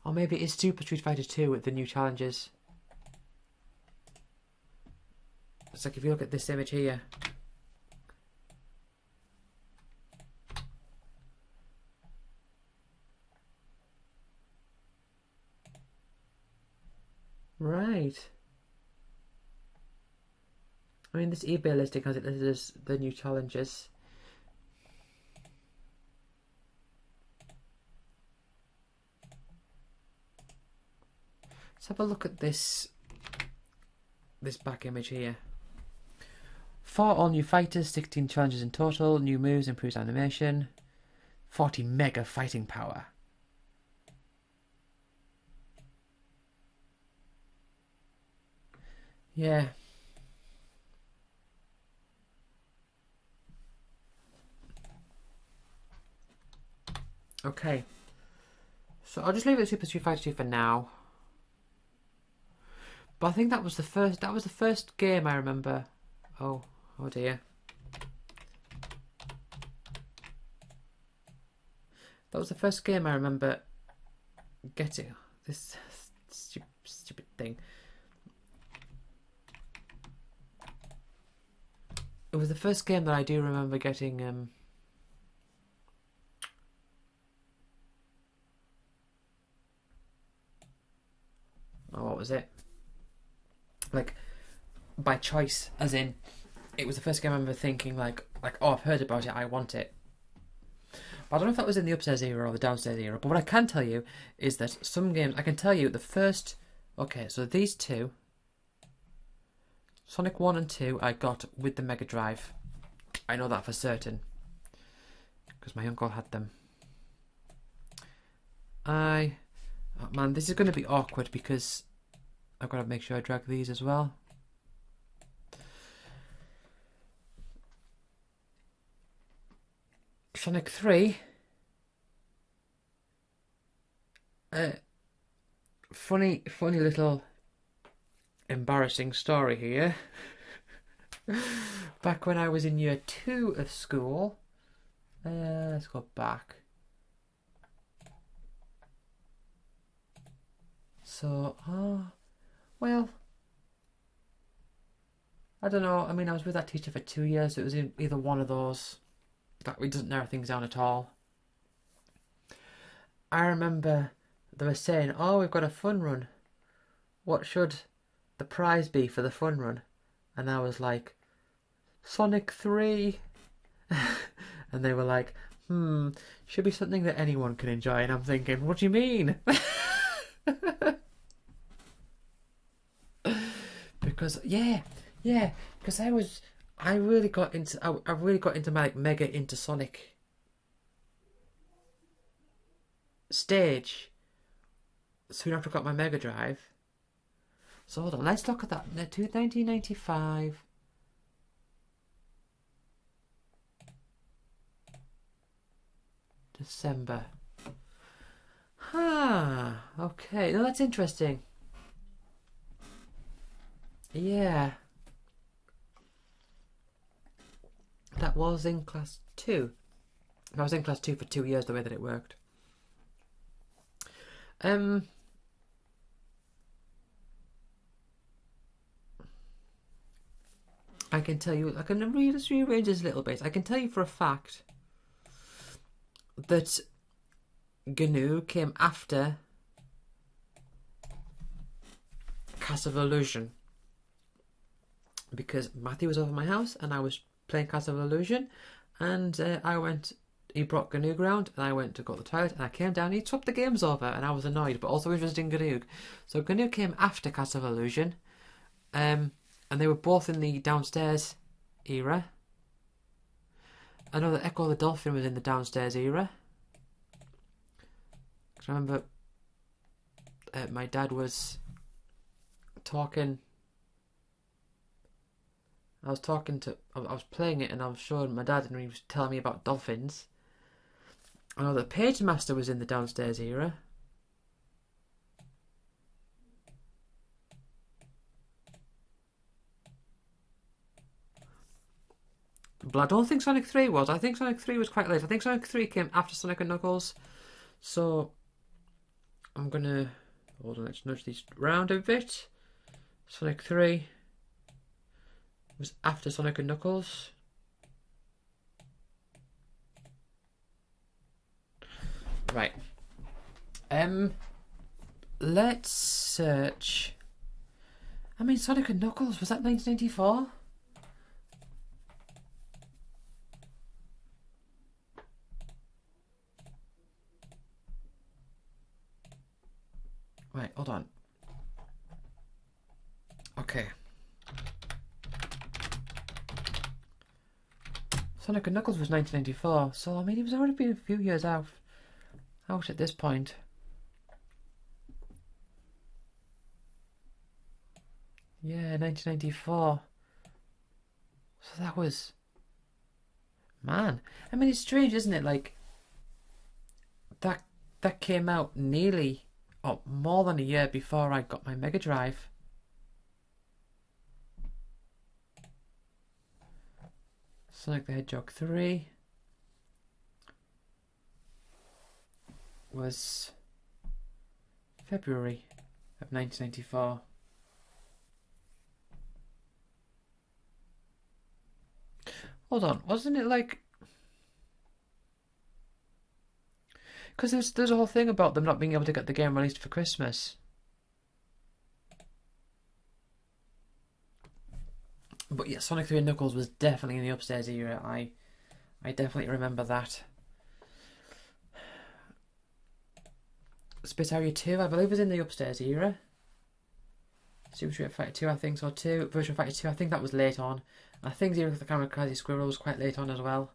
A: Or maybe it's Super Street Fighter 2 with the new challenges. It's like if you look at this image here. Right. I mean, this eBay listing has it listed as the new challenges. Let's have a look at this back image here. 4 all new fighters, 16 challenges in total, new moves, improves animation, 40 mega fighting power. Yeah. Okay. So I'll just leave it at Super Street Fighter 2 for now. But I think that was the first game I remember. Oh dear. That was the first game I remember getting. This stupid thing. It was the first game that I do remember getting oh, what was it? Like by choice, as in it was the first game I remember thinking like oh, I've heard about it, I want it. But I don't know if that was in the upstairs era or the downstairs era, but what I can tell you is that some games, I can tell you the first, okay, so these two, Sonic 1 and 2 I got with the Mega Drive. I know that for certain because my uncle had them. Oh man, this is going to be awkward because I've got to make sure I drag these as well. Sonic 3. Funny little embarrassing story here. Back when I was in year 2 of school. Let's go back. So, well, I don't know. I mean, I was with that teacher for 2 years. It was in either one of those. That we doesn't narrow things down at all. I remember they were saying, oh, we've got a fun run. What should the prize be for the fun run? And I was like, Sonic 3. And they were like, should be something that anyone can enjoy. And I'm thinking, what do you mean? Because because I really got into my mega into Sonic stage soon after I got my Mega Drive. So hold on, let's look at that. 1995. December. Okay. No, that's interesting. Yeah. was in class 2. I was in class 2 for 2 years, the way that it worked. I can tell you, I can rearrange this a little bit. I can tell you for a fact that GNU came after Castle of Illusion, because Matthew was over my house and I was playing Castle of Illusion, and he brought GNU ground, and I went to go to the toilet, and I came down, and he swapped the games over, and I was annoyed, but also interested in GNU. So GNU came after Castle of Illusion, and they were both in the downstairs era. I know that Echo the Dolphin was in the downstairs era. I remember my dad was talking. I was playing it, and I was showing my dad, and he was telling me about dolphins. I know that Page Master was in the downstairs era. But I don't think Sonic 3 was. I think Sonic 3 was quite late. I think Sonic 3 came after Sonic and Knuckles. So I'm gonna hold on, let's nudge these round a bit. Sonic 3 was after Sonic and Knuckles. Right. Let's search. I mean, Sonic and Knuckles, was that 1994? Right, hold on. Okay. Sonic and Knuckles was 1994, so I mean, he was already been a few years out at this point. Yeah, 1994. So that was... Man. I mean, it's strange, isn't it? Like, that came out nearly, or more than a year before I got my Mega Drive. Sonic the Hedgehog 3 was February of 1994. Hold on, wasn't it like... Because there's a whole thing about them not being able to get the game released for Christmas. But yeah, Sonic 3 and Knuckles was definitely in the upstairs era. I definitely remember that. Space Harrier 2, I believe, was in the upstairs era. Super Street Fighter 2, I think so too. Virtual Fighter 2, I think that was late on. I think Zero the Kamikaze Squirrel was quite late on as well.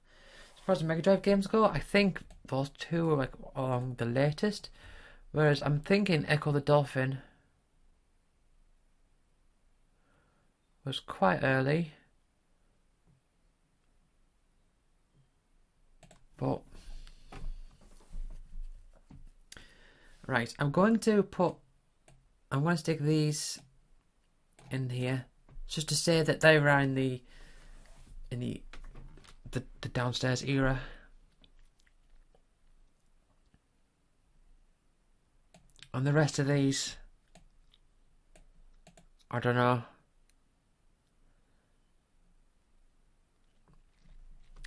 A: As far as the Mega Drive games go, I think those two were like along the latest. Whereas I'm thinking Echo the Dolphin was quite early. But right, I'm going to stick these in here just to say that they were in the downstairs era. And the rest of these, I don't know.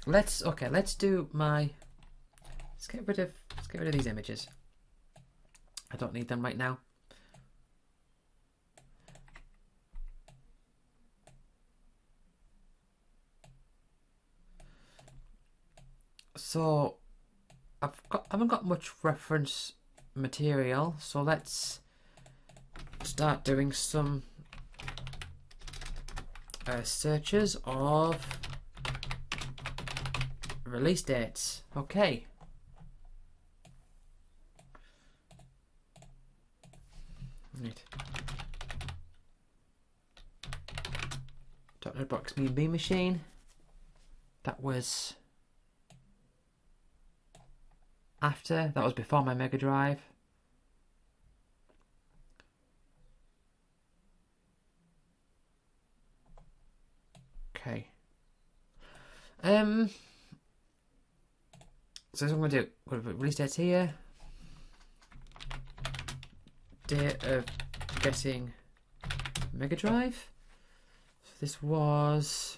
A: Let's get rid of these images. I don't need them right now. So I haven't got much reference material, so let's start doing some searches of release dates. Okay. Right. Dr. Box Me Beam Machine. That was after. That was before my Mega Drive. Okay. So that's what I'm gonna do. We'll put release dates here. Date of getting Mega Drive. So this was.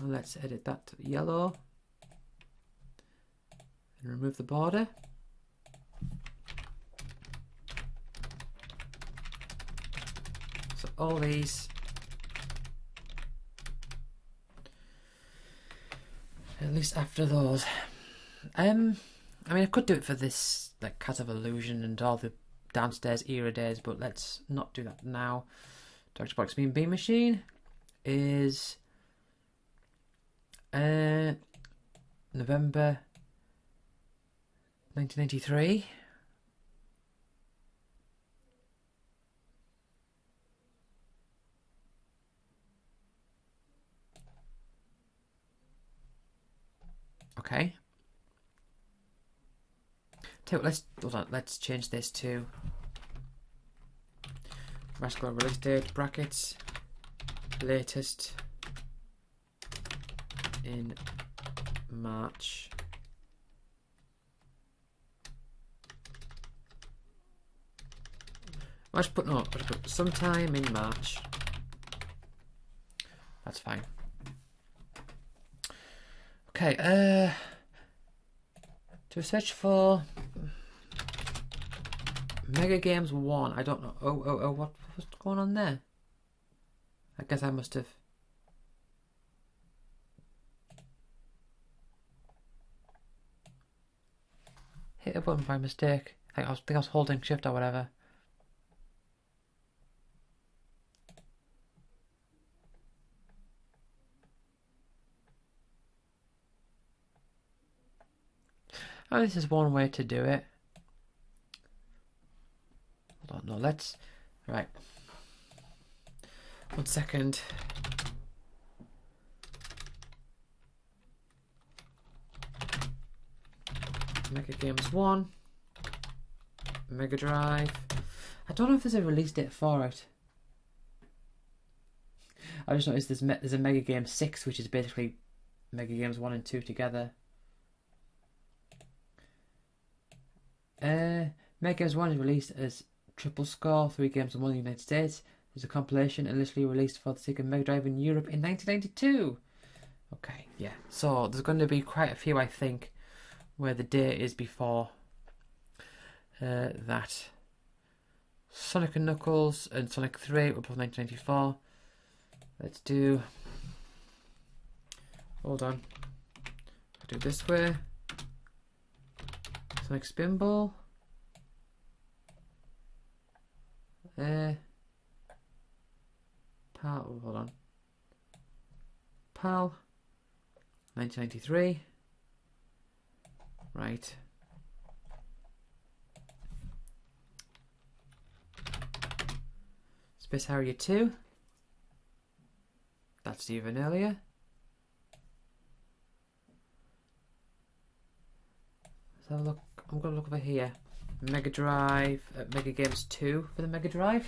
A: Well, let's edit that to yellow and remove the border. So all these. At least after those. I mean, I could do it for this, like Cat of Illusion and all the downstairs era days, but let's not do that now. Dr. Box Beam Beam Machine is November 1983. Okay. Let's change this to Graphical release date brackets latest in March. Let's put sometime in March. That's fine. Okay, do a search for Mega Games 1. I don't know. What's going on there? I guess I must have hit a button by mistake. I think I was holding shift or whatever. Oh, this is one way to do it. Hold on, no, let's. Right. 1 second. Mega Games 1. Mega Drive. I don't know if there's a release date for it. I just noticed there's a Mega Game 6, which is basically Mega Games 1 and 2 together. Mega Games 1 is released as Triple Score, 3 games and 1 in the United States. There's a compilation initially released for the Sega Mega Drive in Europe in 1992. Okay, yeah. So there's going to be quite a few, I think, where the date is before that. Sonic and Knuckles and Sonic 3 were both 1994. Let's do. Hold on. I'll do it this way. Sonic Spinball. PAL. Hold on. PAL. 1993. Right. Space Harrier 2. That's even earlier. Let's have a look. I'm going to look over here. Mega Drive, Mega Games 2 for the Mega Drive.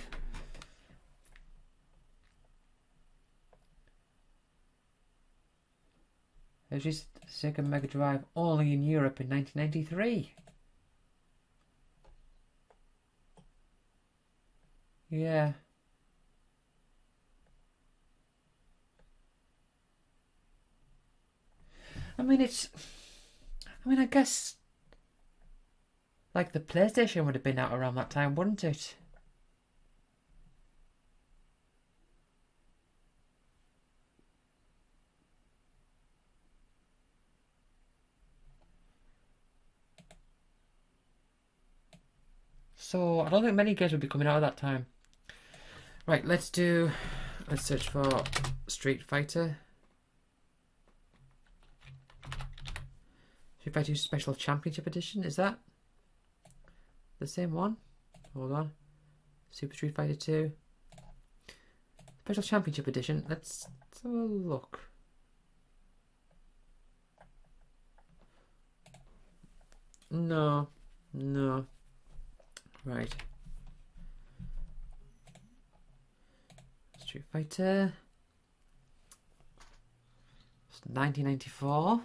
A: There's just Sega Mega Drive only in Europe in 1993. Yeah. I mean, I guess like the PlayStation would have been out around that time, wouldn't it? So I don't think many games would be coming out at that time. Right, let's search for Street Fighter. Street Fighter Special Championship Edition, is that the same one? Hold on. Super Street Fighter 2. Special Championship Edition. Let's have a look. No. Right. Street Fighter. 1994.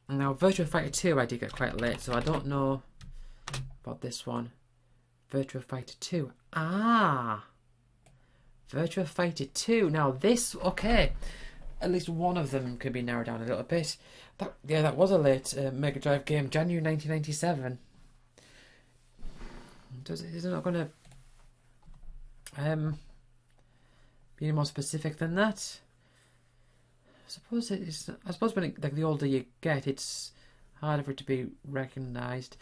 A: Now, Virtua Fighter 2 I did get quite late, so I don't know about this one. Virtua Fighter 2. Ah! Virtua Fighter 2. Now, this, okay. At least one of them could be narrowed down a little bit. That was a late Mega Drive game, January 1997. Is it not going to be any more specific than that? I suppose it is. I suppose when like the older you get, it's harder for it to be recognised.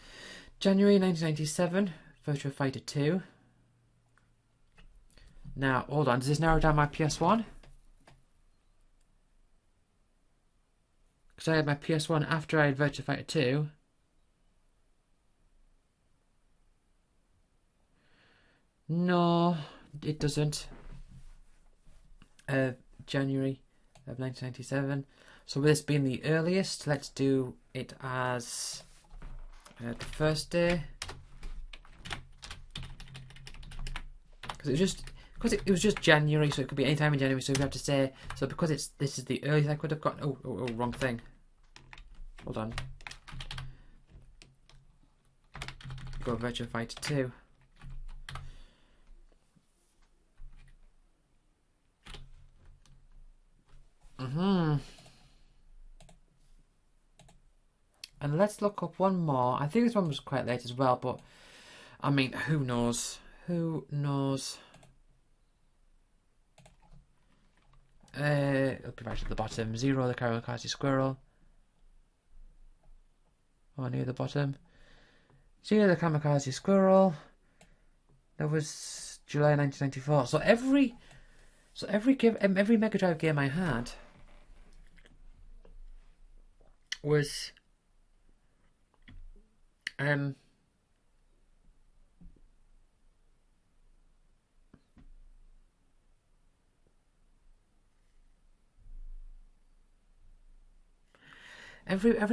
A: January 1997, Virtua Fighter 2. Now, hold on. Does this narrow down my PS1? Because I had my PS1 after I had Virtua Fighter 2. No, it doesn't. January of 1997. So with this being the earliest, let's do it as the first day. Because it was just January, so it could be any time in January. So we have to say, so because this is the earliest I could have got. Oh, wrong thing. Hold on. Go Virtua Fighter 2. And let's look up one more. I think this one was quite late as well, but I mean, who knows? Who knows? It'll be right at the bottom. Zero, the Kamikaze Squirrel. Oh, near the bottom. Zero, the Kamikaze Squirrel. That was July 1994. So every Mega Drive game I had was every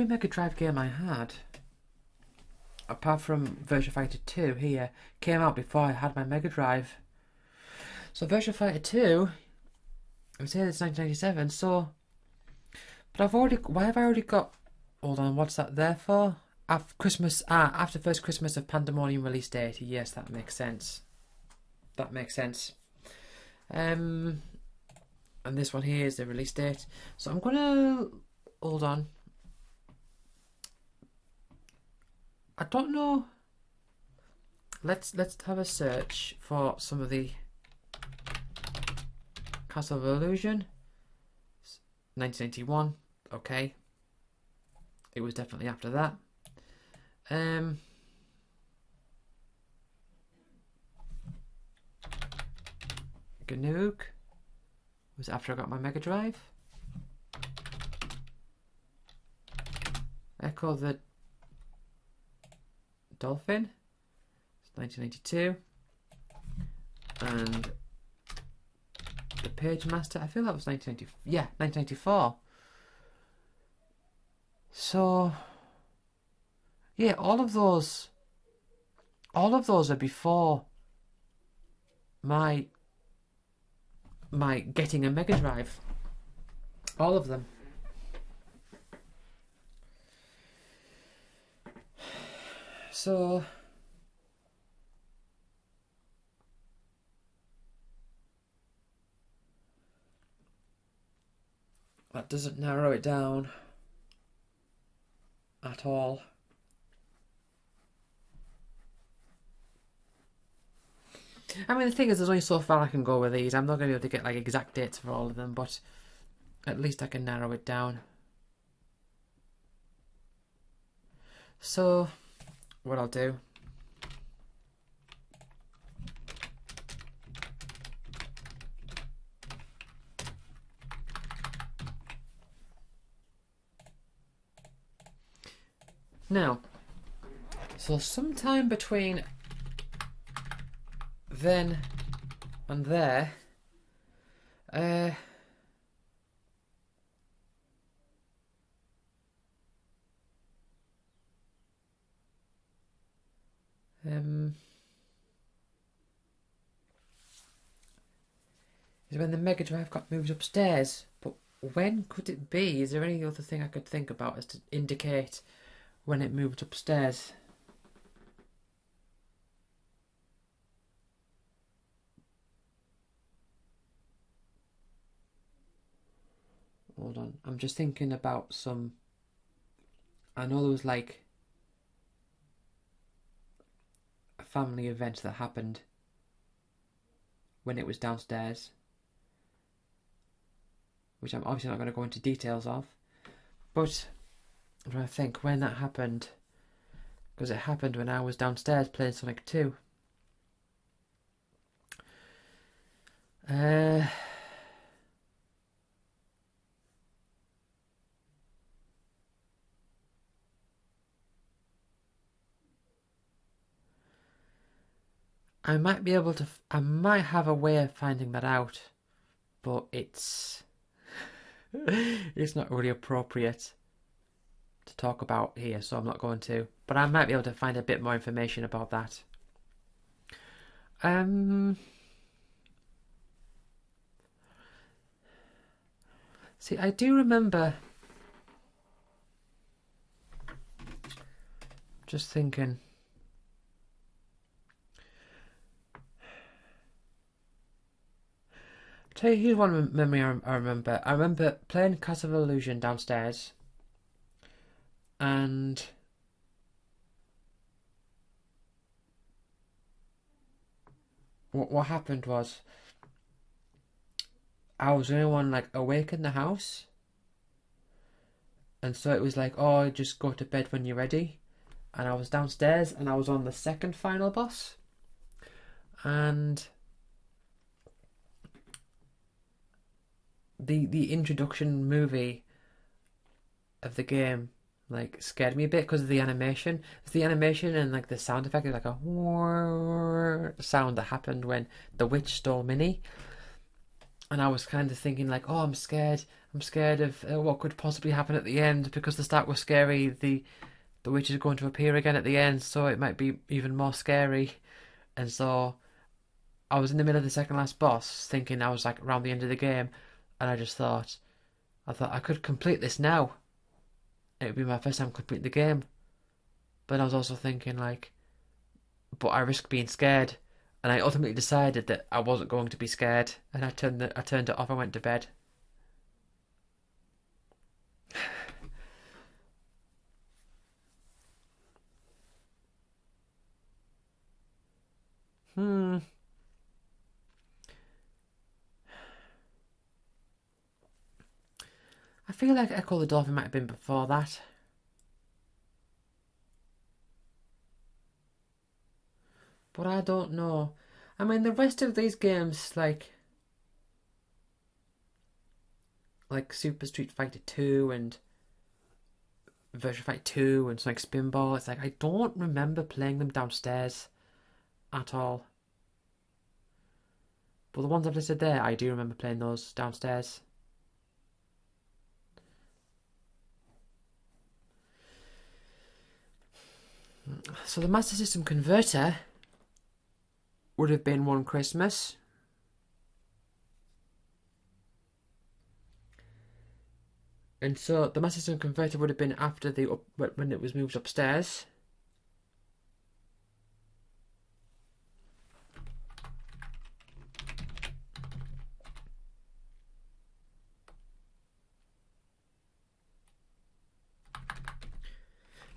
A: Mega Drive game I had, apart from Virtua Fighter 2 here, came out before I had my Mega Drive. So Virtua Fighter 2, I would say it's 1997, so but why have I already got, hold on, what's that there for? After first Christmas of Pandemonium release date. Yes, that makes sense. That makes sense. And this one here is the release date. So I'm gonna hold on. I don't know. Let's have a search for some of the Castle of Illusion. 1981. Okay. It was definitely after that. Ganook was after I got my Mega Drive. Echo the Dolphin, it's 1982, and the Page Master, I feel that was 1990. Yeah, 1994. So yeah, all of those are before my getting a Mega Drive. All of them. So that doesn't narrow it down at all. I mean, the thing is, there's only so far I can go with these. I'm not going to be able to get like exact dates for all of them, but at least I can narrow it down. So what I'll do, now, so sometime between then and there, is when the Mega Drive got moved upstairs. But when could it be? Is there any other thing I could think about as to indicate when it moved upstairs? Hold on, I'm just thinking about some. I know there was like a family event that happened when it was downstairs, which I'm obviously not going to go into details of, but I'm trying to think when that happened, because it happened when I was downstairs playing Sonic 2. I might be able to. I might have a way of finding that out, but it's it's not really appropriate to talk about here, so I'm not going to. But I might be able to find a bit more information about that. See, I do remember. Just thinking. Tell you, here's one memory I remember. I remember playing Castle of Illusion downstairs, and what happened was I was the only one like awake in the house, and so it was like, oh, just go to bed when you're ready. And I was downstairs, and I was on the second final boss, and the introduction movie of the game like scared me a bit because of the animation. It's the animation and like the sound effect is like a sound that happened when the witch stole Minnie, and I was kind of thinking like, oh, I'm scared. I'm scared of what could possibly happen at the end, because the start was scary. The witch is going to appear again at the end, so it might be even more scary. And so I was in the middle of the second last boss, thinking I was like around the end of the game, and I thought I could complete this now. It would be my first time completing the game. But I was also thinking like, but I risk being scared, and I ultimately decided that I wasn't going to be scared, and I turned it off and went to bed. Hmm. I feel like Echo the Dolphin might have been before that. But I don't know. I mean, the rest of these games, like Super Street Fighter 2 and Virtua Fighter 2 and Sonic Spinball, it's like I don't remember playing them downstairs at all. But the ones I've listed there, I do remember playing those downstairs. So the Master System converter would have been one Christmas. And so the Master System converter would have been after when it was moved upstairs.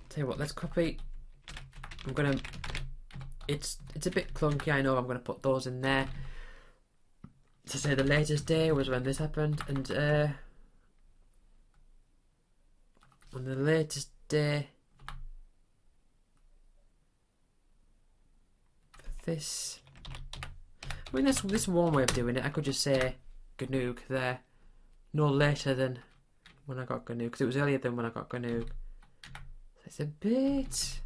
A: Tell you what, let's copy. I'm gonna. It's a bit clunky, I know. I'm gonna put those in there to say the latest day was when this happened, and on the latest day for this. I mean, this one way of doing it. I could just say Ganoog there, no later than when I got Ganoog, because it was earlier than when I got Ganoog. So it's a bit.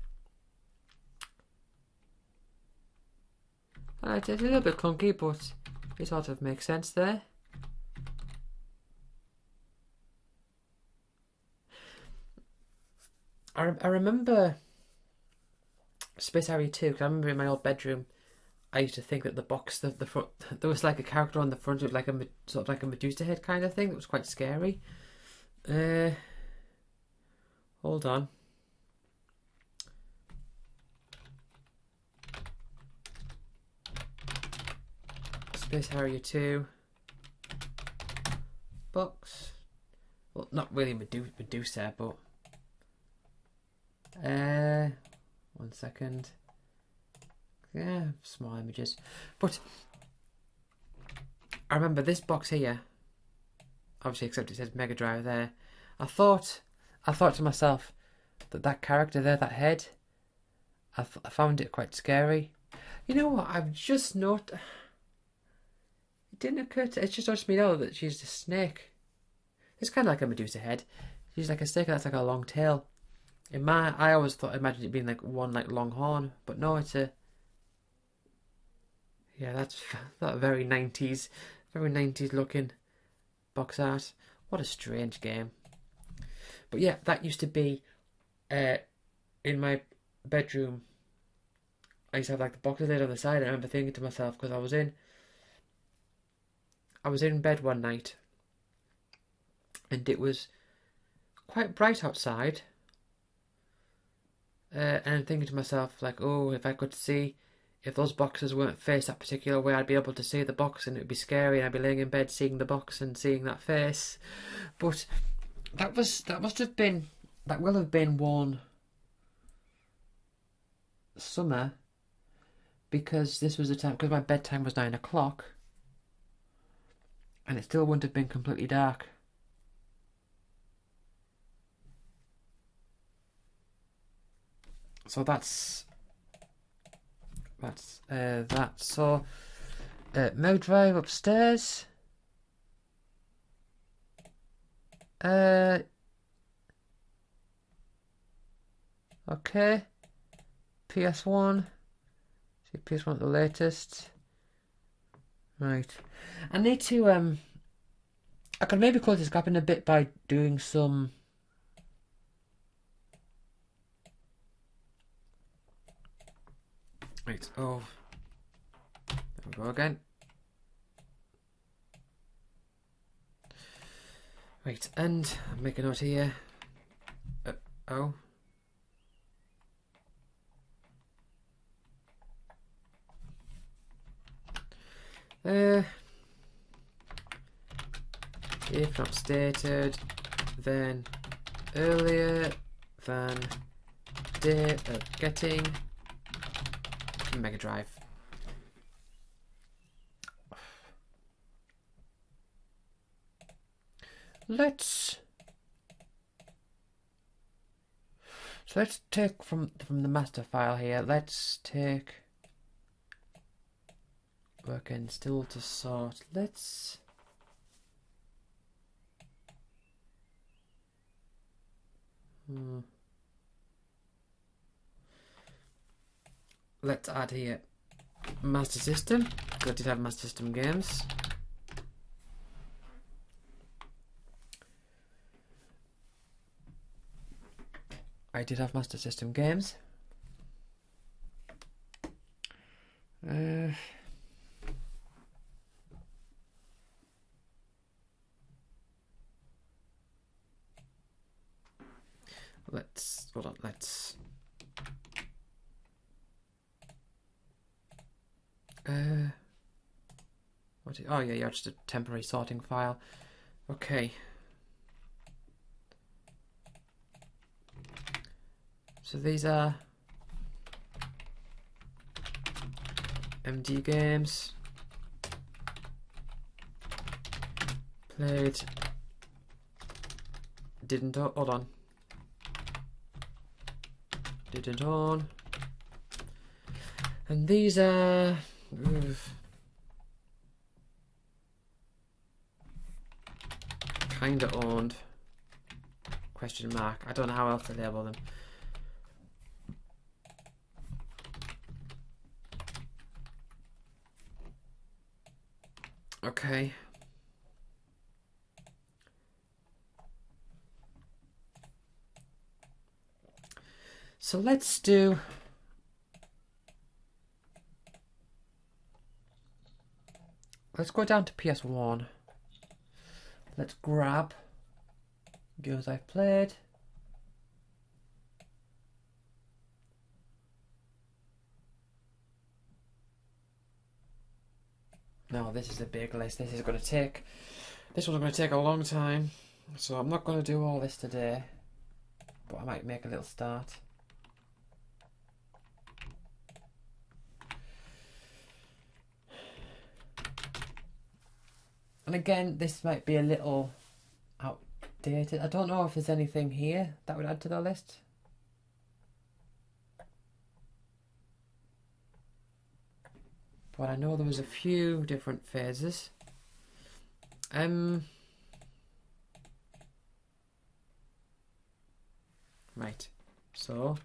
A: It's a little bit clunky, but it sort of makes sense there. I remember Space Harrier 2, because I remember in my old bedroom I used to think that the box, the front, there was like a character on the front with like a sort of like a Medusa head kind of thing. That was quite scary. Hold on. Space Harrier 2 box. Well, not really Medusa, but 1 second. Yeah, small images. But I remember this box here. Obviously, except it says Mega Drive there. I thought to myself that character there, that head, I found it quite scary. You know what? I've just not. It didn't occur to. It's just occurred to me now that she's a snake. It's kind of like a Medusa head. She's like a snake that's like a long tail. I always imagined it being like one like long horn, but no, it's a. Yeah, that's that very 90's, very 90's looking box art. What a strange game. But yeah, that used to be in my bedroom. I used to have like the box lid on the side. I remember thinking to myself, because I was in bed one night and it was quite bright outside. And I'm thinking to myself, like, oh, if I could see, if those boxes weren't faced that particular way, I'd be able to see the box and it'd be scary, and I'd be laying in bed seeing the box and seeing that face. But that will have been one summer, because this was the time, because my bedtime was 9 o'clock, and it still wouldn't have been completely dark. So that's that. So Mega Drive upstairs. Okay. PS1. See, PS1 the latest. Right. I need to I could maybe close this gap in a bit by doing some. Right. Oh. There we go again. Right, and I'll make a note here. Oh. If not stated, then earlier than date of getting Mega Drive. Let's take from the master file here. Let's take work and still to sort. Let's add here Master System, because I did have Master System games. I did have Master System games. Hold on, oh yeah, just a temporary sorting file. Okay. So these are MD games. Played. Didn't hold on. Didn't on. And these are kinda owned. Question mark. I don't know how else to label them. Okay. So let's do let's go down to PS1. Let's grab games I've played. Now this is a big list. This one's going to take a long time, so I'm not going to do all this today, but I might make a little start. And again, this might be a little outdated. I don't know if there's anything here that would add to the list. But I know there was a few different phases. Right, so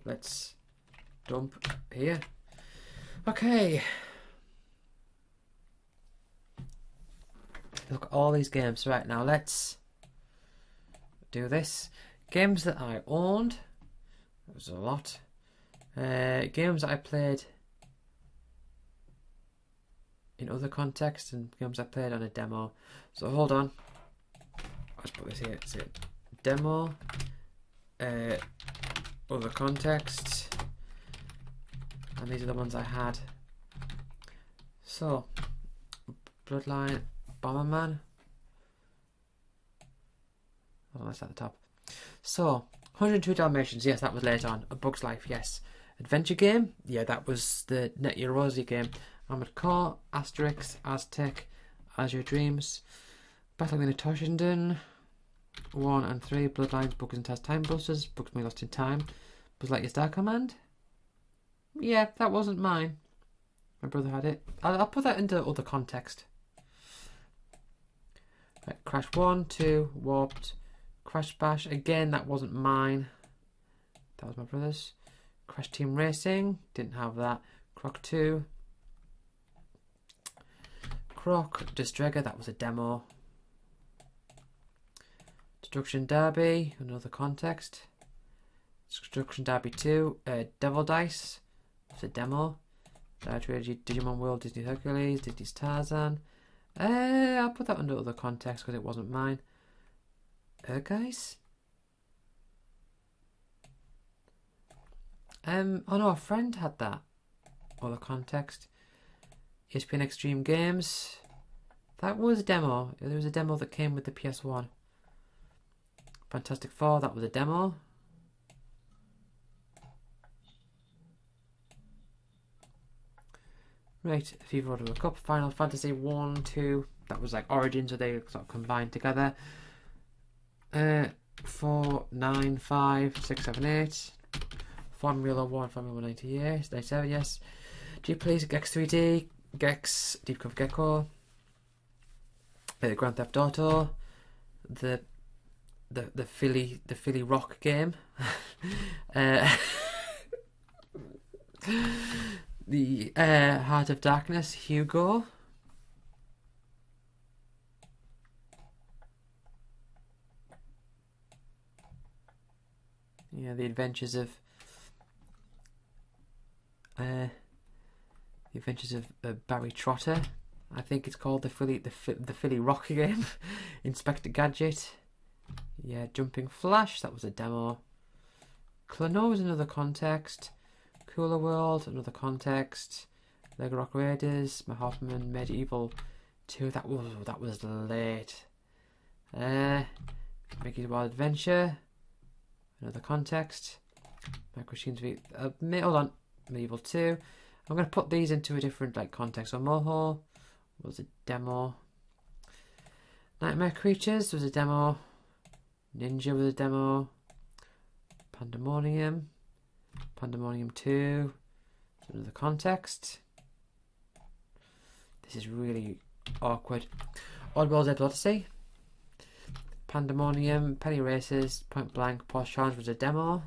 A: let's dump here. Okay. Look at all these games. Right, now let's do this. Games that I owned. There was a lot. Games that I played in other contexts and games I played on a demo. So hold on. Let's put this here. It's it. Demo. Other contexts. And these are the ones I had. So, Bloodline. Bomberman. Oh, that's at the top. So, 102 Dalmatians. Yes, that was later on. A Bug's Life. Yes. Adventure game. Yeah, that was the Net Your Rosie game. Armored Core. Asterix. Aztec. As Your Dreams. Battling in Toshinden. 1 and 3. Bloodlines. Bugs and Taz Time Busters. Bugs Me Lost in Time. Buzz Lightyear's Star Command. Yeah, that wasn't mine. My brother had it. I'll put that into other context. Right, Crash 1, 2, Warped, Crash Bash. Again, that wasn't mine. That was my brother's. Crash Team Racing. Didn't have that. Croc 2. Croc Distrega. That was a demo. Destruction Derby. Another context. Destruction Derby 2. Devil Dice. That's a demo. Digimon World, Disney Hercules, Disney's Tarzan. I'll put that under other context because it wasn't mine. Guys? Oh no, a friend had that. Other context. ESPN Extreme Games. That was a demo. There was a demo that came with the PS1. Fantastic Four, that was a demo. Right, FIFA World Cup, Final Fantasy 1, 2, that was like Origins, so they sort of combined together. 4, 9, 5, 6, 7, 8. Formula 1, Formula 98, 97, yes. G Please, Gex 3D, Gex, Deep Cover Gecko. Grand Theft Auto. The Philly Rock game. The Heart of Darkness, Hugo. Yeah, the Adventures of Barry Trotter. I think it's called the Philly Rock game. Inspector Gadget. Yeah, Jumping Flash. That was a demo. Clono was another context. Cooler World, another context. Lego Rock Raiders, Hoffman, Medieval 2. That was late. Mickey's Wild Adventure, another context. Machines V. Hold on, Medieval 2. I'm going to put these into a different context. So Moho was a demo. Nightmare Creatures was a demo. Ninja was a demo. Pandemonium 2. Another context. This is really awkward. Oddworld's Ed Odyssey. Pandemonium, Penny Races, Point Blank, Porsche Challenge was a demo.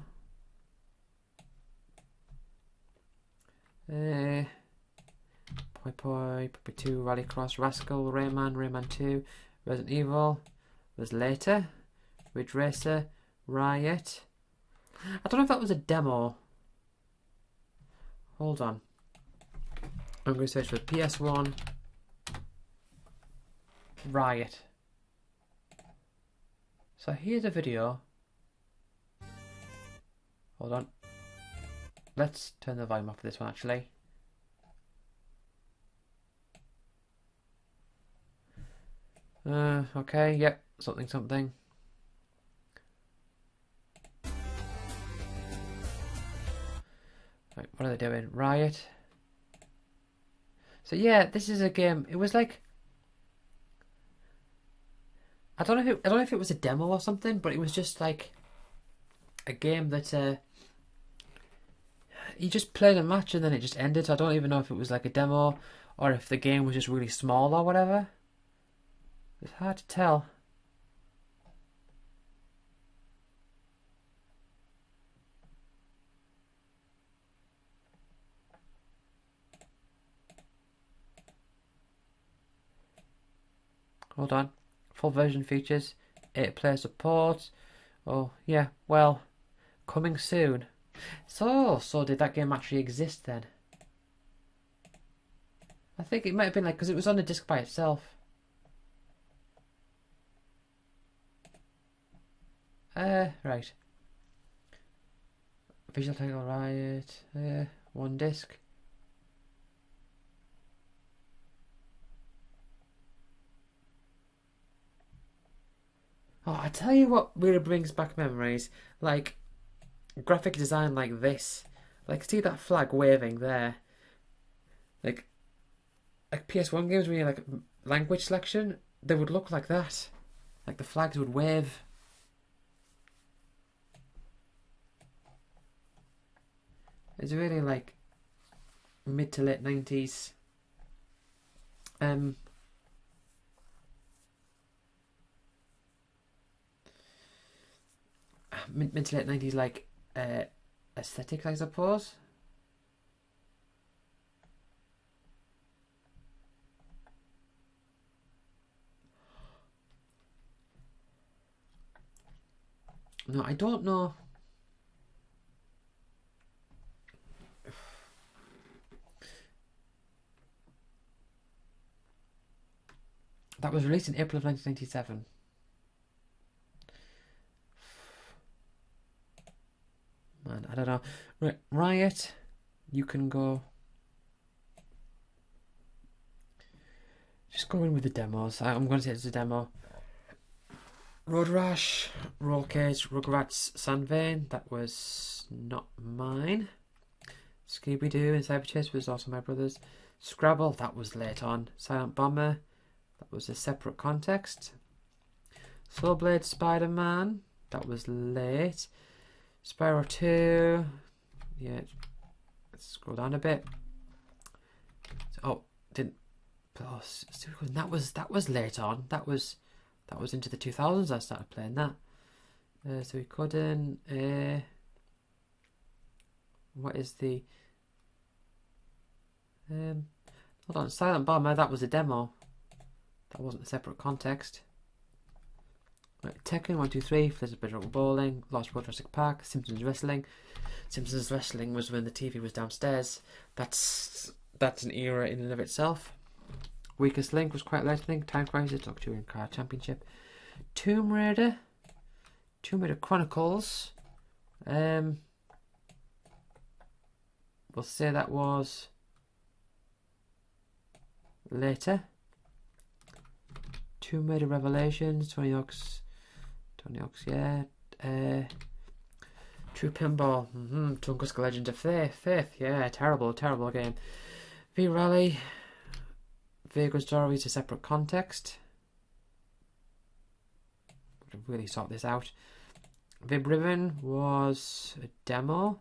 A: Puppy 2, Rallycross, Rascal, Rayman 2, Resident Evil was later. Ridge Racer, Riot. I don't know if that was a demo. Hold on. I'm going to search for PS1 Riot. So here's a video. Hold on. Let's turn the volume off for this one actually. Okay, yep, something. Right, what are they doing? Riot. So yeah, this is a game. It was like, I don't know if it was a demo or something, but it was just like a game that you just played a match and then it just ended. So I don't even know if it was like a demo or if the game was just really small or whatever. It's hard to tell. Hold on. Full version features, 8-player support. Oh yeah, well, coming soon. So did that game actually exist then? I think it might have been like, because it was on the disc by itself. Right. Visual Technical Riot. One disc. Oh, I tell you what really brings back memories. Like, graphic design like this. Like, see that flag waving there? Like PS1 games where you like language selection, they would look like that. Like the flags would wave. It's really like mid to late 90s. Mid to late 90s like aesthetics, I suppose. No, I don't know. That was released in April of 1997. Man, I don't know. Right, Riot, you can go. Just go in with the demos. I'm going to say it's a demo. Road Rash, Roll Cage, Rugrats, Sandvane. That was not mine. Scooby Doo and Cyber Chase was also my brother's. Scrabble, that was late on. Silent Bomber, that was a separate context. Soul Blade Spider Man, that was late. Spyro 2, yeah. Let's scroll down a bit. Oh, didn't. Oh, that was late on. That was into the 2000s. I started playing that. So we couldn't. What is the? Hold on, Silent Bomber. That was a demo. That wasn't a separate context. Right, Tekken 1, 2, 3, Flizzard Bridge Bowling, Lost World Jurassic Park, Simpsons Wrestling. Simpsons Wrestling was when the TV was downstairs. That's an era in and of itself. Weakest Link was quite late, I think. Time Crisis, Doctor Who Car Championship. Tomb Raider Chronicles. We'll say that was later. Tomb Raider Revelations, Tony Hawk's, yeah. True Pinball, Tunguska Legend of Faith, yeah, terrible game. V-Rally, Vagrant Stories, a separate context. Would have really sort this out. Vib Ribbon was a demo.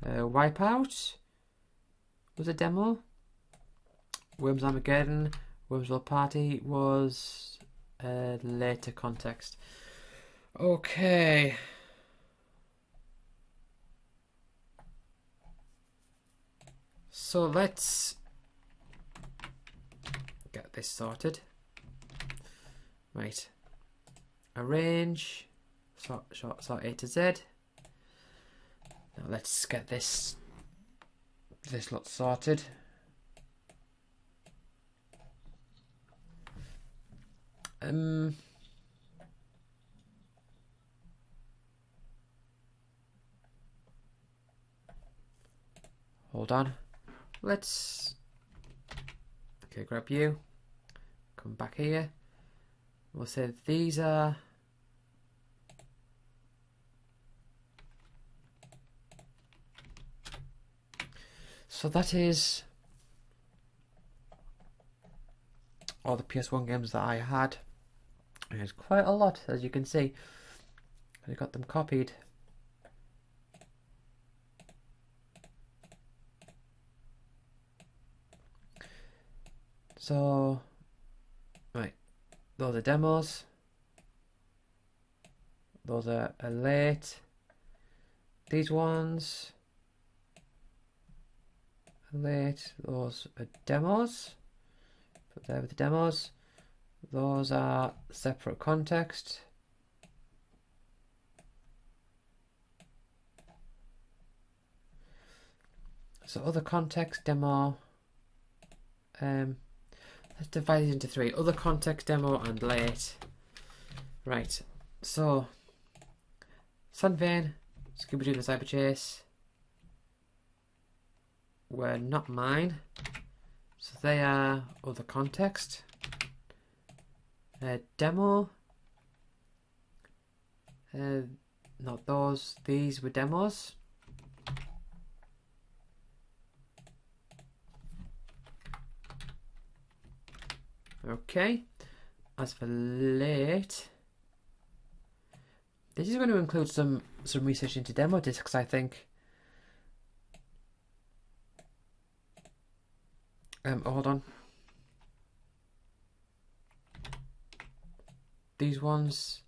A: Wipeout was a demo. Worms Armageddon, Wormsville Party was a later context. Okay. So let's get this sorted. Right. Arrange. Sort A to Z. Now let's get this lot sorted. Hold on. Let's... Okay, grab you. Come back here. We'll say these are... So that is all the PS1 games that I had. There's quite a lot, as you can see. I got them copied. So, right, those are demos. Those are late. These ones, late. Those are demos. Put there with the demos. Those are separate context. So other context, demo. Let's divide it into three. Other context, demo, and late. Right. So, Sunvein, Scooby-Doo the Cyber Chase were not mine. So they are other context. Demo. Not those. These were demos. Okay. As for late, this is going to include some research into demo discs, I think. Hold on. These ones,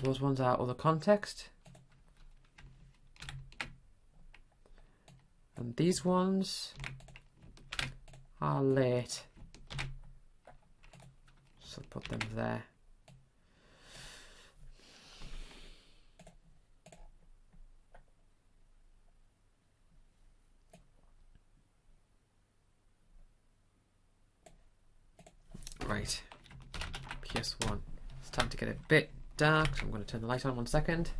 A: those ones are other context. And these ones are late. So put them there. Right. PS1. It's time to get a bit dark, so I'm going to turn the light on 1 second.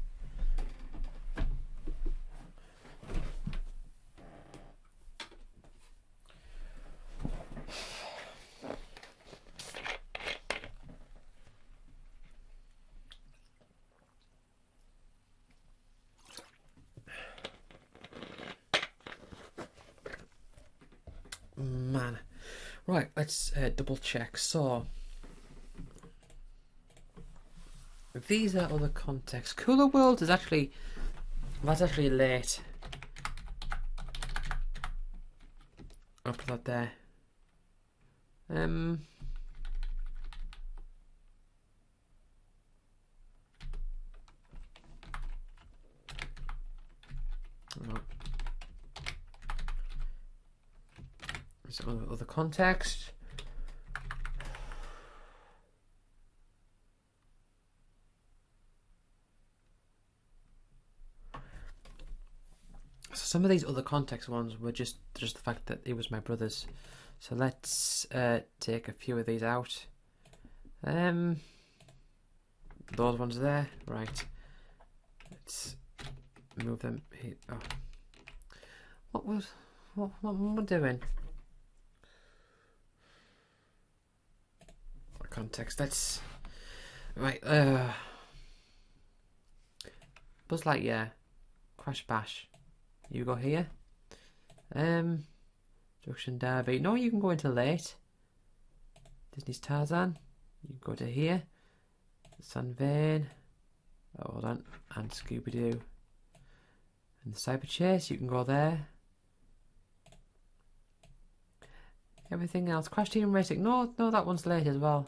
A: Man. Right, let's double check. So, these are other contexts. Cooler World is actually, that's actually late. I'll put that there. Other context. So some of these other context ones were just the fact that it was my brother's. So let's take a few of these out. Those ones there, right? Let's move them here. Oh. What am I doing? Context. Let's right. Buzz Lightyear, Crash Bash. You go here. Destruction Derby. No, you can go into late. Disney's Tarzan. You can go to here. Sunvein. Oh, hold on. And Scooby-Doo. And the Cyber Chase. You can go there. Everything else. Crash Team Racing. No, that one's late as well.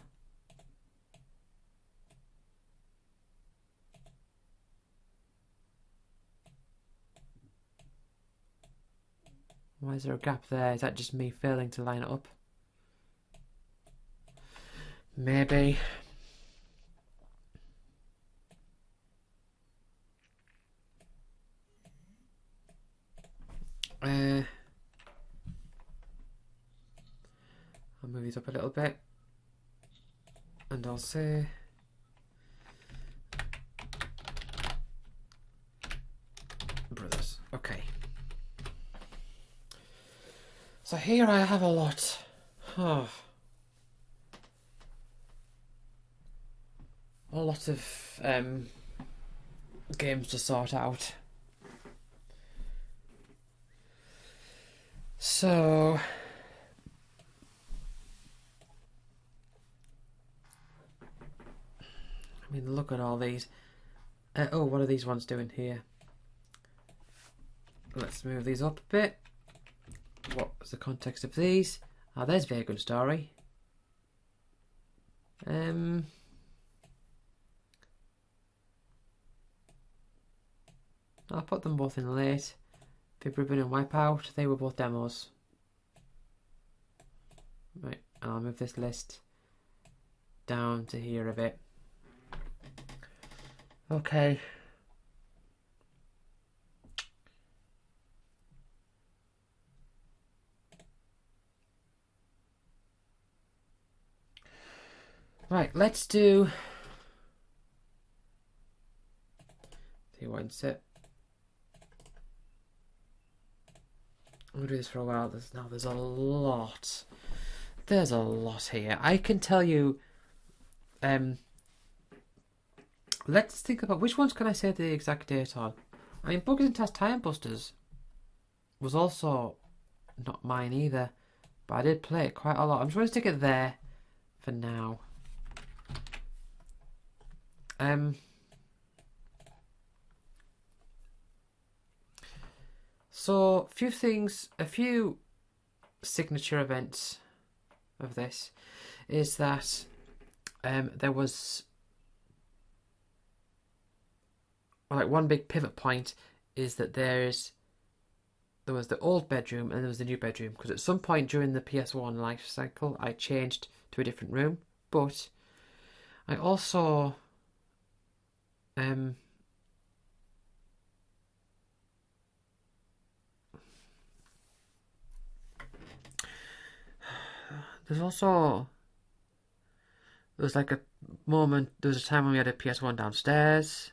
A: Why is there a gap there? Is that just me failing to line it up? Maybe. I'll move these up a little bit. And I'll say brothers. Okay. So here I have a lot. Oh. A lot of games to sort out. So I mean, look at all these. Oh, what are these ones doing here? Let's move these up a bit. What's the context of these? Ah, there's Vagrant Story. I'll put them both in late. Big Ribbon and Wipeout, they were both demos. Right, I'll move this list down to here a bit. Okay. Right, let's do... See what set. I'm gonna do this for a while. There's a lot. There's a lot here. I can tell you. Let's think about which ones can I say the exact date on. I mean, Buggers and Taz Time Busters was also not mine either, but I did play it quite a lot. I'm just going to stick it there for now. So, a few signature events of this is that there was like one big pivot point is that there was the old bedroom and there was the new bedroom, because at some point during the PS1 life cycle I changed to a different room, but I also there was like a moment, there was a time when we had a PS1 downstairs.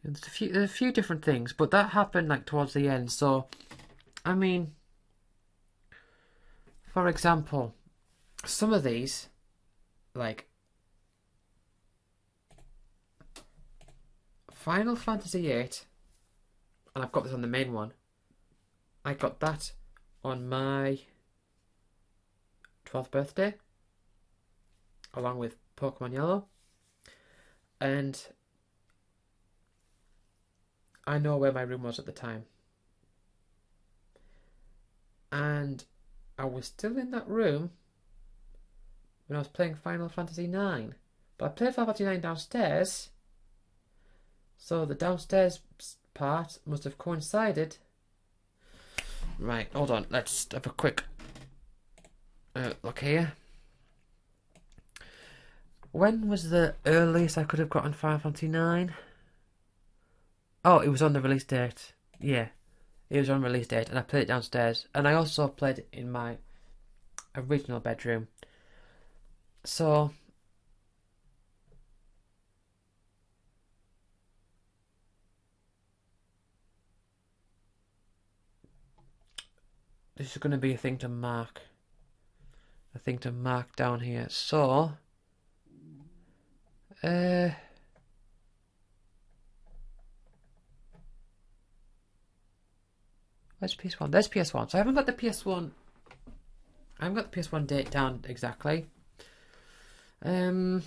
A: There's a few different things, but that happened like towards the end. So, I mean, for example, some of these, like Final Fantasy VIII, and I've got this on the main one. I got that on my 12th birthday, along with Pokemon Yellow, and I know where my room was at the time. And I was still in that room when I was playing Final Fantasy IX. But I played Final Fantasy IX downstairs, so the downstairs part must have coincided. Right, hold on, let's have a quick look here. When was the earliest I could have gotten Final Fantasy IX? Oh, it was on the release date. Yeah, it was on release date, and I played it downstairs. And I also played it in my original bedroom. So, this is going to be a thing to mark. A thing to mark down here. So, where's PS1? There's PS1. So I haven't got the PS1. I haven't got the PS1 date down exactly. So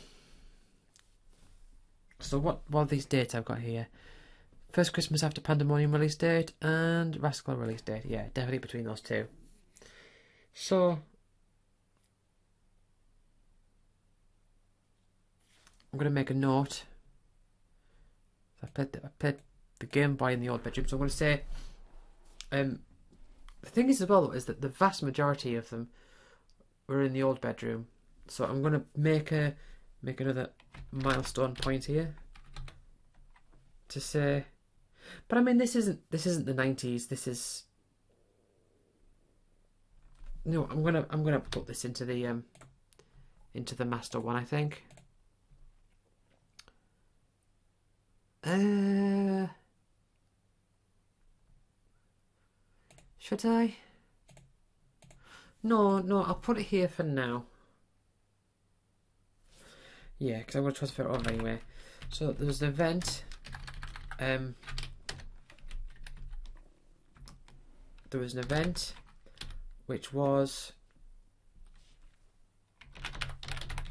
A: what are these dates I've got here? First Christmas After Pandemonium release date and Rascal release date. Yeah, definitely between those two. So I'm gonna make a note. I played the Game Boy in the old bedroom, so I'm gonna say. The thing is as well is that the vast majority of them were in the old bedroom. So I'm gonna make another milestone point here to say, but I mean this isn't the 90s. This is No, I'm gonna put this into the master one, I think. Should I? No, I'll put it here for now. Yeah, because I'm going to transfer it over anyway. So there's an event. There was an event which was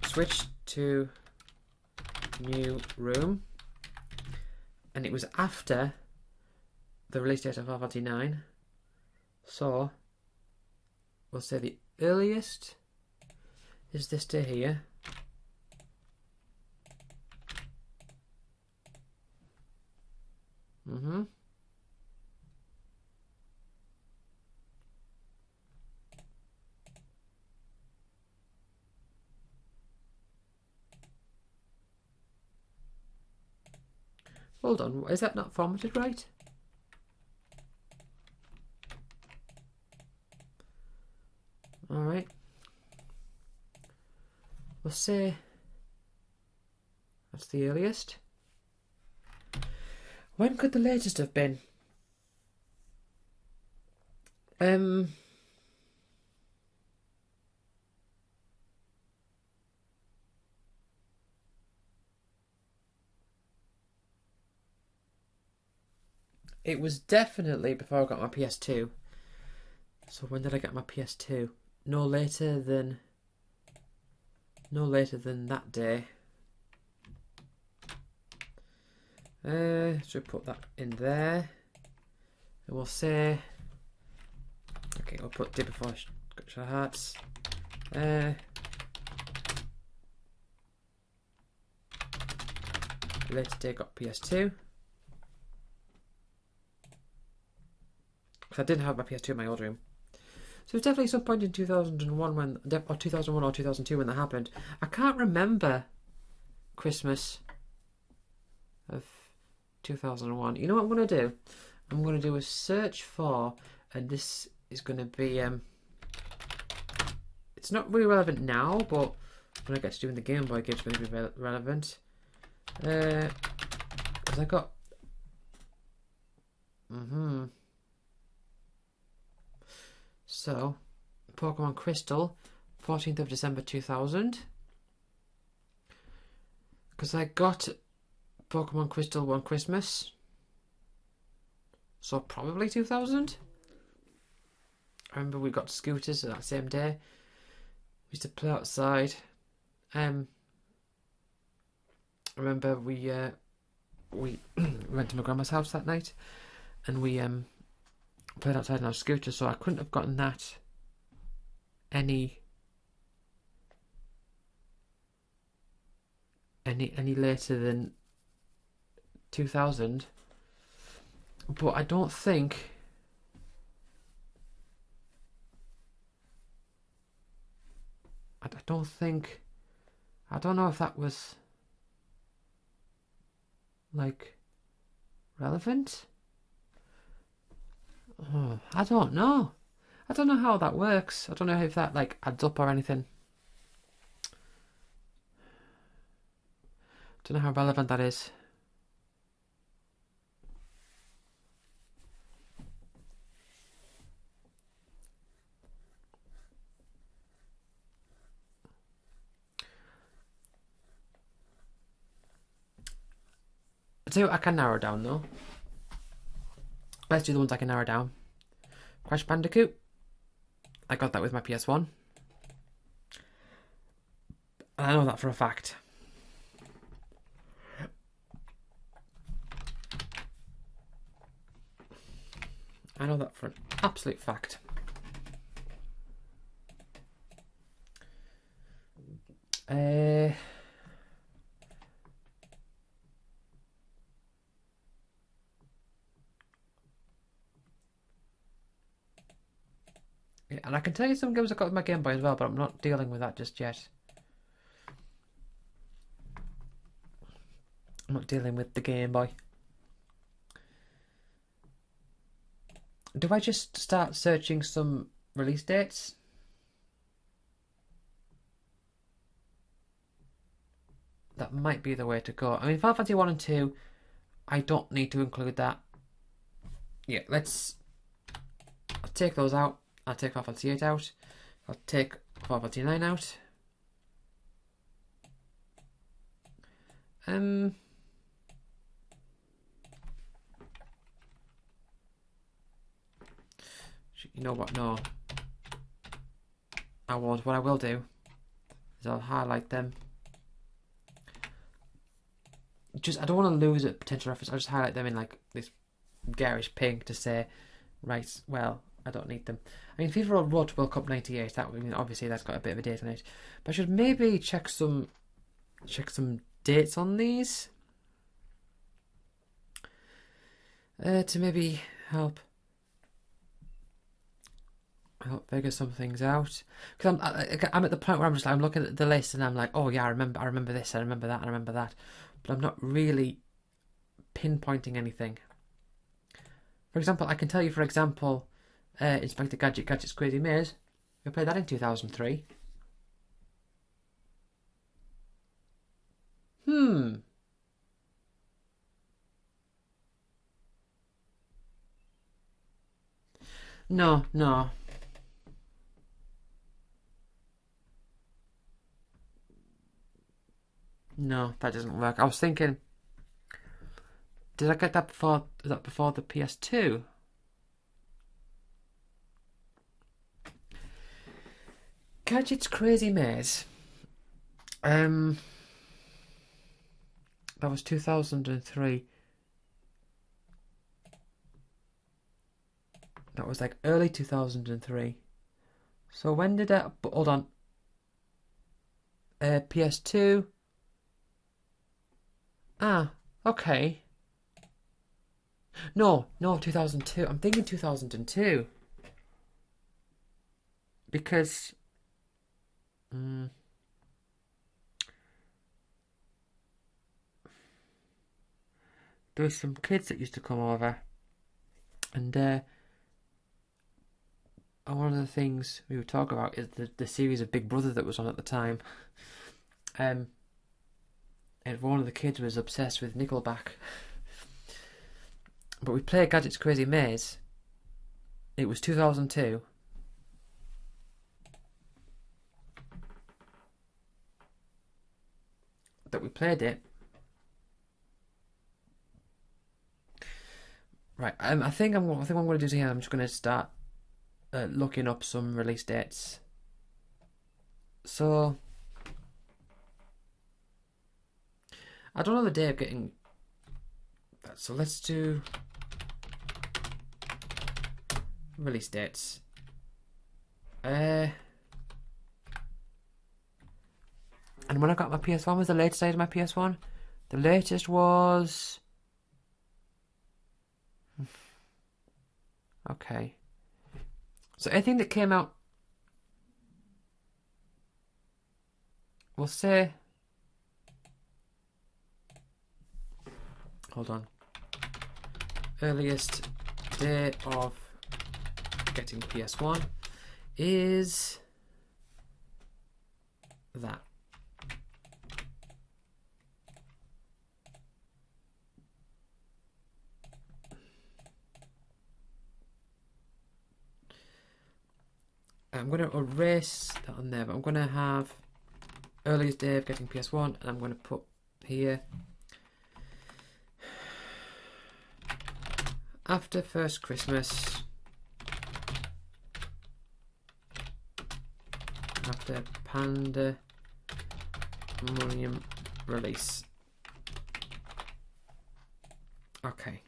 A: switch to new room, and it was after the release date of R49. So we'll say the earliest is this day here. Hold on, is that not formatted right? Alright. We'll say that's the earliest. When could the latest have been? It was definitely before I got my PS2. So when did I get my PS2? No later than that day. So put that in there, and we'll say, okay, we'll put day before Scratch Hearts. Later day got PS2. Because I didn't have my PS2 in my old room. So it's definitely some point in 2001 or 2001 or 2002 when that happened. I can't remember Christmas of 2001. You know what I'm going to do? I'm going to do a search for, and this is going to be, it's not really relevant now, but when I get to doing the Game Boy games, it's going to be relevant. Because I got, so, Pokemon Crystal, 14th of December 2000. Because I got Pokemon Crystal one Christmas. So probably 2000. I remember we got scooters that same day. We used to play outside. I remember we went to my grandma's house that night, and we played outside on our scooter. So I couldn't have gotten that any later than 2000. But I don't think I don't know if that was like relevant. Oh, I don't know. I don't know how that works. I don't know if that like adds up or anything. Don't know how relevant that is. So I can narrow down though. Let's do the ones I can narrow down. Crash Bandicoot. I got that with my PS1. And I know that for a fact. I know that for an absolute fact. Yeah, and I can tell you some games I got with my Game Boy as well, but I'm not dealing with that just yet. I'm not dealing with the Game Boy. Do I just start searching some release dates? that might be the way to go. I mean, Final Fantasy 1 and 2, I don't need to include that. Yeah, I'll take those out. I'll take Final Fantasy 8 out. I'll take Final Fantasy 9 out. You know what? No. I won't. What I will do is I'll highlight them. I don't want to lose a potential reference. I'll just highlight them in like this garish pink to say, right, well, I don't need them. I mean, FIFA Road to World Cup 98, that, I mean, obviously that's got a bit of a date on it. But I should maybe check some dates on these. To maybe help figure some things out, because I'm at the point where I'm looking at the list and I'm like, oh yeah, I remember this, I remember that, I remember that, but I'm not really pinpointing anything. For example, I can tell you, for example, Inspector Gadget's Crazy Maze. We played that in 2003. No. No, that doesn't work. I was thinking, did I get that before the PS2? Gadget's Crazy Maze. That was 2003. That was like early 2003. So when did that? Hold on. PS2. Ah, okay. No, 2002. I'm thinking 2002. Because... there was some kids that used to come over. And one of the things we would talk about is the series of Big Brother that was on at the time. And one of the kids was obsessed with Nickelback. But we played Gadget's Crazy Maze. It was 2002. That we played it. Right. I think what I'm going to do is here, I'm just going to start looking up some release dates. So I don't know the day of getting that. So let's do release dates. And when I got my PS1, was the latest date of my PS1? The latest was... Okay. So anything that came out... We'll say... Hold on. Earliest day of getting PS1 is... that. I'm going to erase that on there, but I'm going to have earliest day of getting PS1, and I'm going to put here after first Christmas, after Pandemonium release. Okay.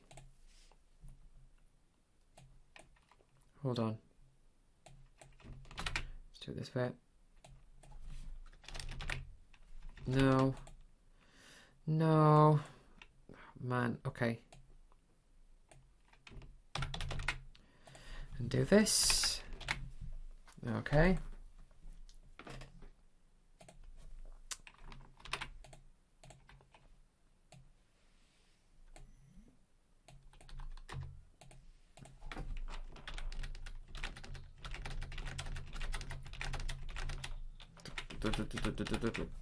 A: Hold on. Do it this way. No. Man, okay. And do this. Okay.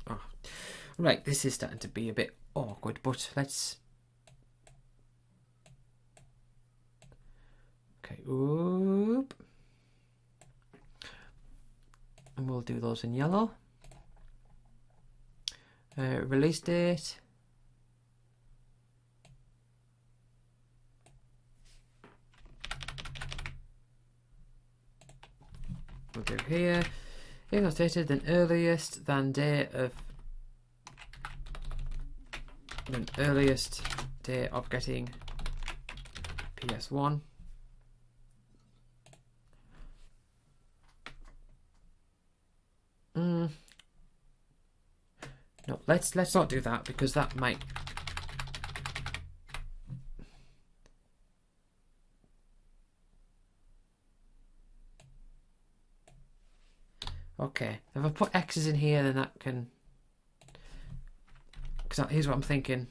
A: Oh. Right, this is starting to be a bit awkward, but let's... Okay, oop. And we'll do those in yellow. Release date. We'll do here. If not stated, then earliest day of getting PS1. No, let's not do that, because that might... Okay, if I put X's in here, then that can... Because here's what I'm thinking.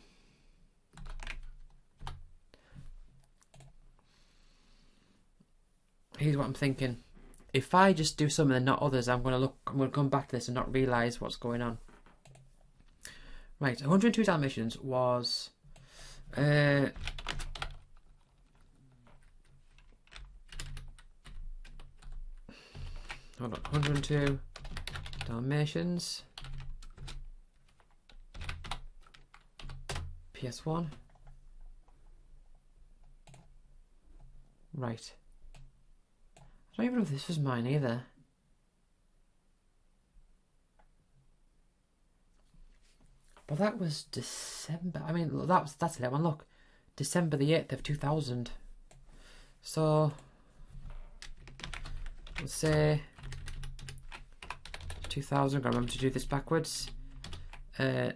A: Here's what I'm thinking. If I just do some and not others, I'm going to come back to this and not realise what's going on. Right, 102 Dalmatians was... hold on, 102 Dalmatians. PS1. Right. I don't even know if this was mine either. But that was December. I mean, that's that one. Look, December the 8th of 2000. So let's say 2000. Gotta remember to do this backwards. 8th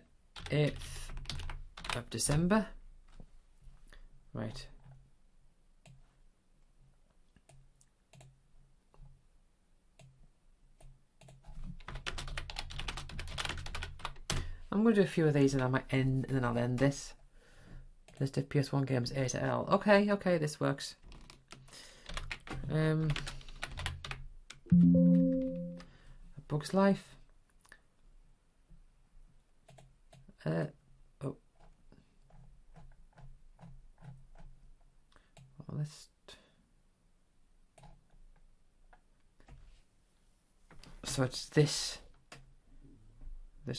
A: of December. Right. I'm going to do a few of these and I might end, and then I'll end this. List of PS1 games A to L. Okay, okay, this works. A Bug's Life. Oh. Well, let's... So it's this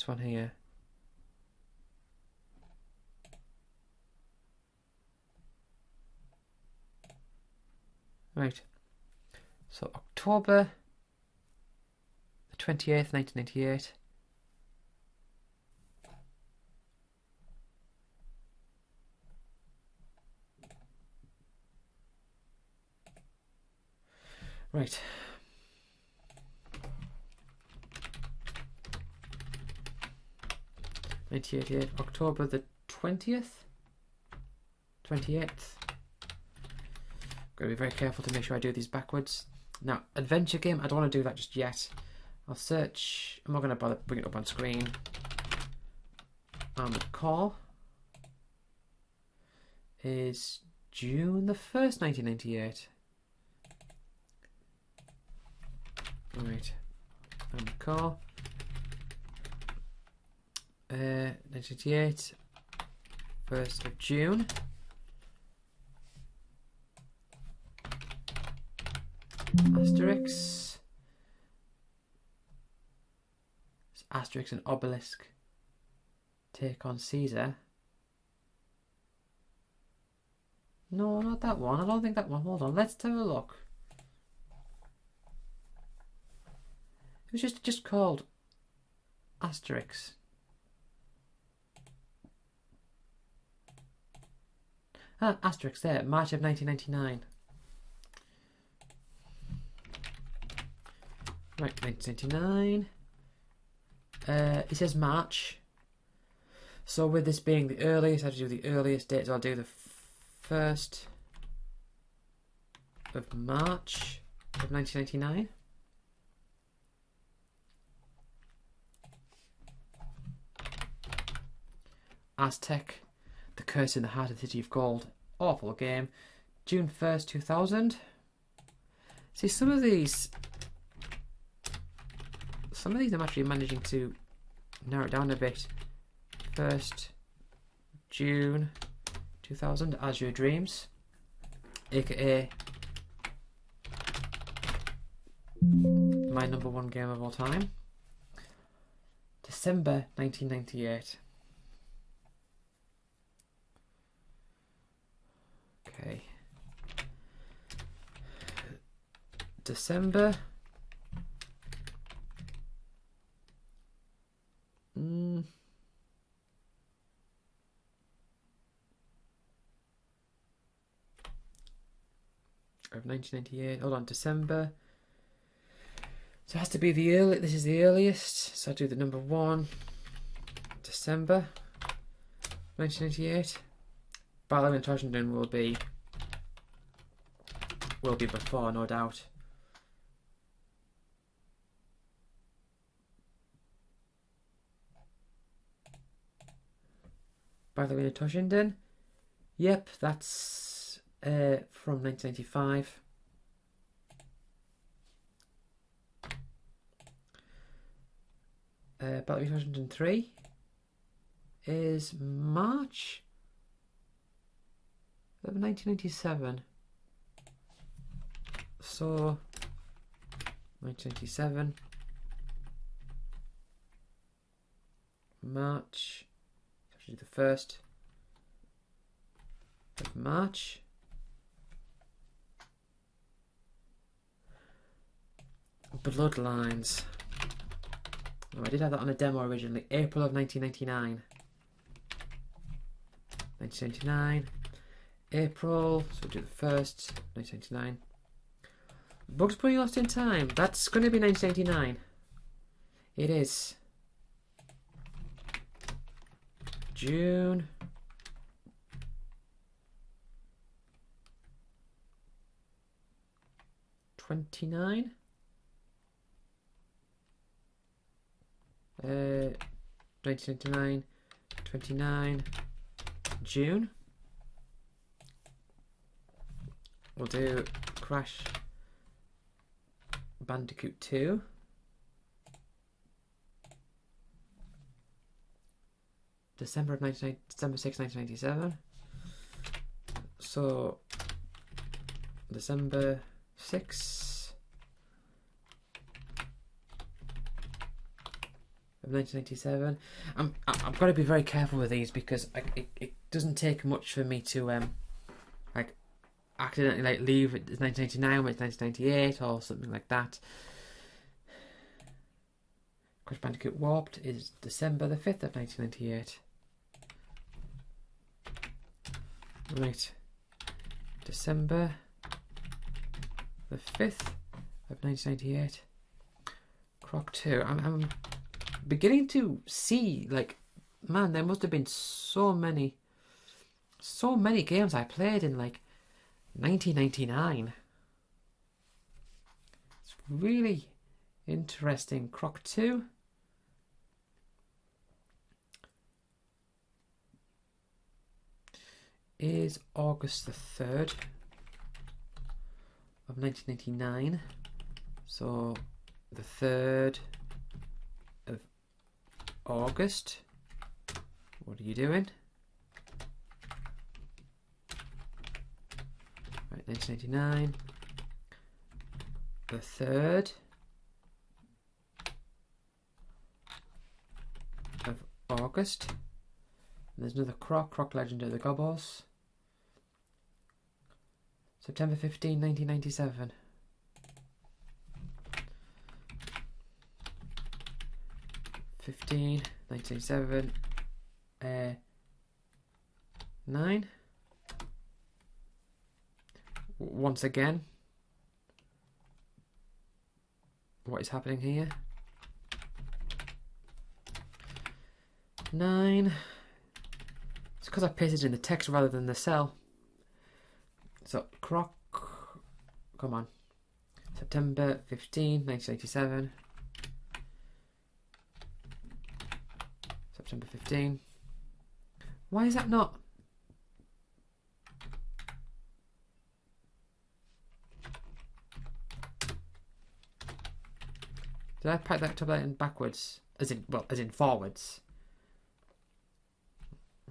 A: one here. Right, so October the 28th, 1998. Right. October the 20th? 28th. Gotta be very careful to make sure I do these backwards. Now, adventure game, I don't want to do that just yet. I'll search, I'm not going to bother bring it up on screen. Armored Core is June the 1st, 1998. Right, Armored Core. 1988, 1st of June. Asterix. It's Asterix and Obelisk take on Caesar. No, not that one. I don't think that one. Hold on, let's have a look. It was just called Asterix. Ah, Asterix there, March of 1999. Right, 1999. It says March. So with this being the earliest, I have to do the earliest date. So I'll do the 1st of March of 1999. Aztec, The Curse in the Heart of the City of Gold. Awful game. June 1st, 2000. See, some of these I'm actually managing to narrow it down a bit. 1st June 2000, As Your Dreams, aka my #1 game of all time. December 1998. Okay. December. Of 1998. Hold on, December. So it has to be the early. This is the earliest. So I do the #1. December 1998. Battle in Washington will be before, no doubt. Battle in Washington. Yep, that's from 1995. Battle of Washington 3 is March of 1997. So 1997 March, actually the 1st of March. Bloodlines. Oh, I did have that on a demo originally. April of 1999. 1999. April, so we'll do the 1st, 1999. Bugs Bunny Lost in Time. That's going to be 1989. It is. June. '29. 1999. 29. June. We'll do Crash Bandicoot 2. December 6, 1997. So December 6 of 1997. I've got to be very careful with these because it doesn't take much for me to like accidentally leave it as 1999 when it's 1998 or something like that. Crash Bandicoot Warped is December the 5th of 1998. Right, December the 5th of 1998. Croc 2. I'm beginning to see, like, man, there must have been so many games I played in, like, 1999. It's really interesting. Croc 2. Is August the 3rd of 1999. So the 3rd of August. What are you doing? Right, 1999. The 3rd of August. And there's another Croc Legend of the Gobbos. September 15, 1997. September 9. Once again, what is happening here? 9. It's because I pasted in the text rather than the cell. So, Croc, come on. September 15, 1987. September 15. Why is that not? Did I pack that top in backwards? As in forwards?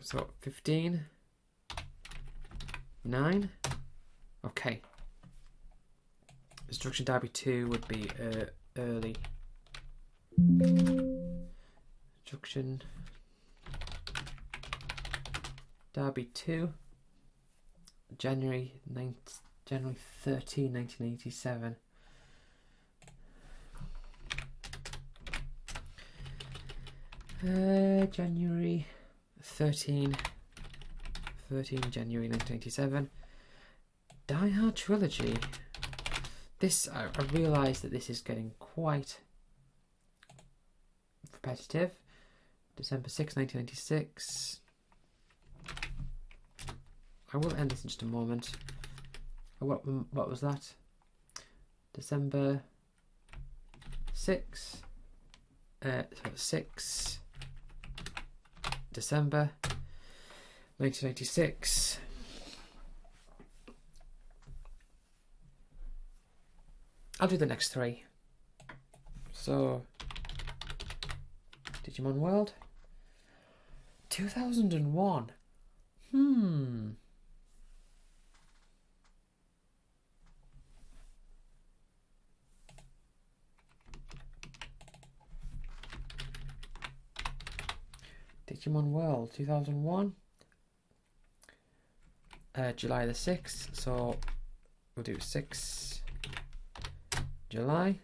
A: So 15, 9. Okay. Destruction Derby 2 would be early. Destruction Derby 2, January 13, 1987. January 13, January 1987. Die Hard Trilogy. This, I realise that this is getting quite repetitive. December 6, 1996. I will end this in just a moment. What was that? December 6. 6 December 1996. I'll do the next 3. So, Digimon World 2001. Digimon World 2001. July the 6th, so we'll do 6 July.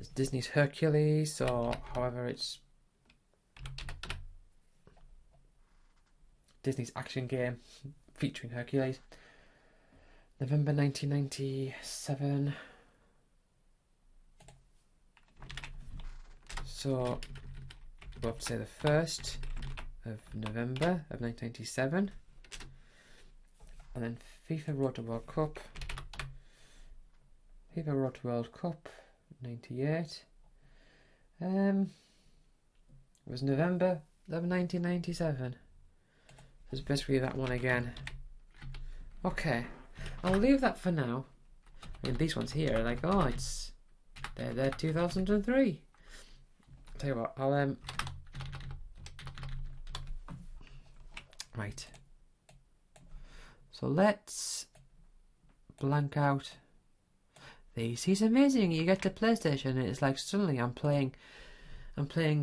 A: It's Disney's Hercules, or however it's Disney's action game featuring Hercules. November 1997. So we'll have to say the 1st of November of 1997. And then FIFA Road to World Cup. FIFA Road to World Cup 98. It was November of 1997. It's basically that one again. Okay, I'll leave that for now. I mean, these ones here are like, oh, they're 2003. Tell you what, I'll right. So let's blank out these. He's amazing. You get to PlayStation and it's like suddenly I'm playing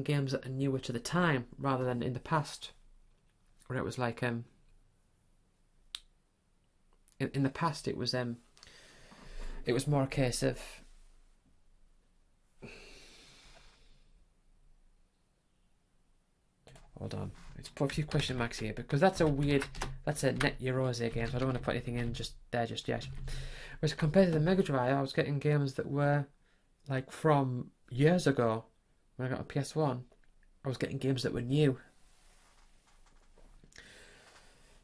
A: games that are newer to the time rather than in the past, where it was like in the past it was more a case of hold on. Let's put a few question marks here because that's a Net Eurose game, so I don't want to put anything in just yet. Whereas compared to the Mega Drive, I was getting games that were like from years ago. When I got a PS1, I was getting games that were new.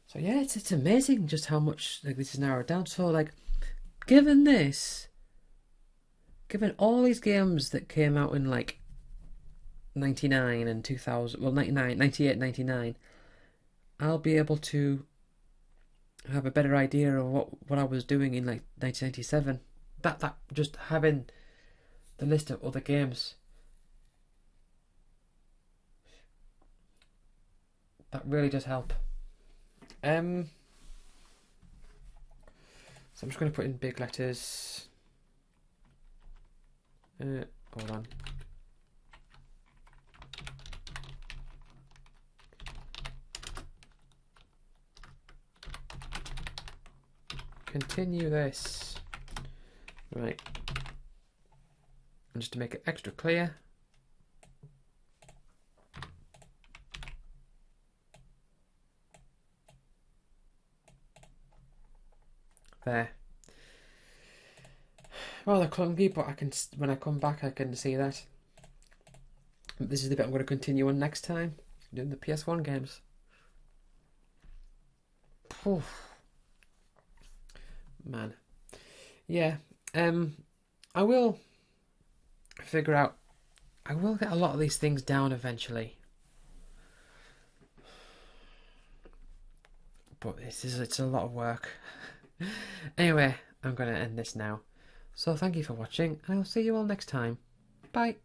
A: So yeah, it's amazing just how much like this is narrowed down. So like, given all these games that came out in like 99 and 2000, well 99, 98, 99, I'll be able to have a better idea of what I was doing in like 1997. That just having the list of other games, that really does help. So I'm just going to put in big letters. Hold on. Continue this. Right. And just to make it extra clear, there. Well, they're clunky, but when I come back, I can see that. This is the bit I'm going to continue on next time, doing the PS1 games. Oof. Man, yeah. I will figure out. I will get a lot of these things down eventually, but it's a lot of work. Anyway, I'm going to end this now. So thank you for watching. I'll see you all next time. Bye.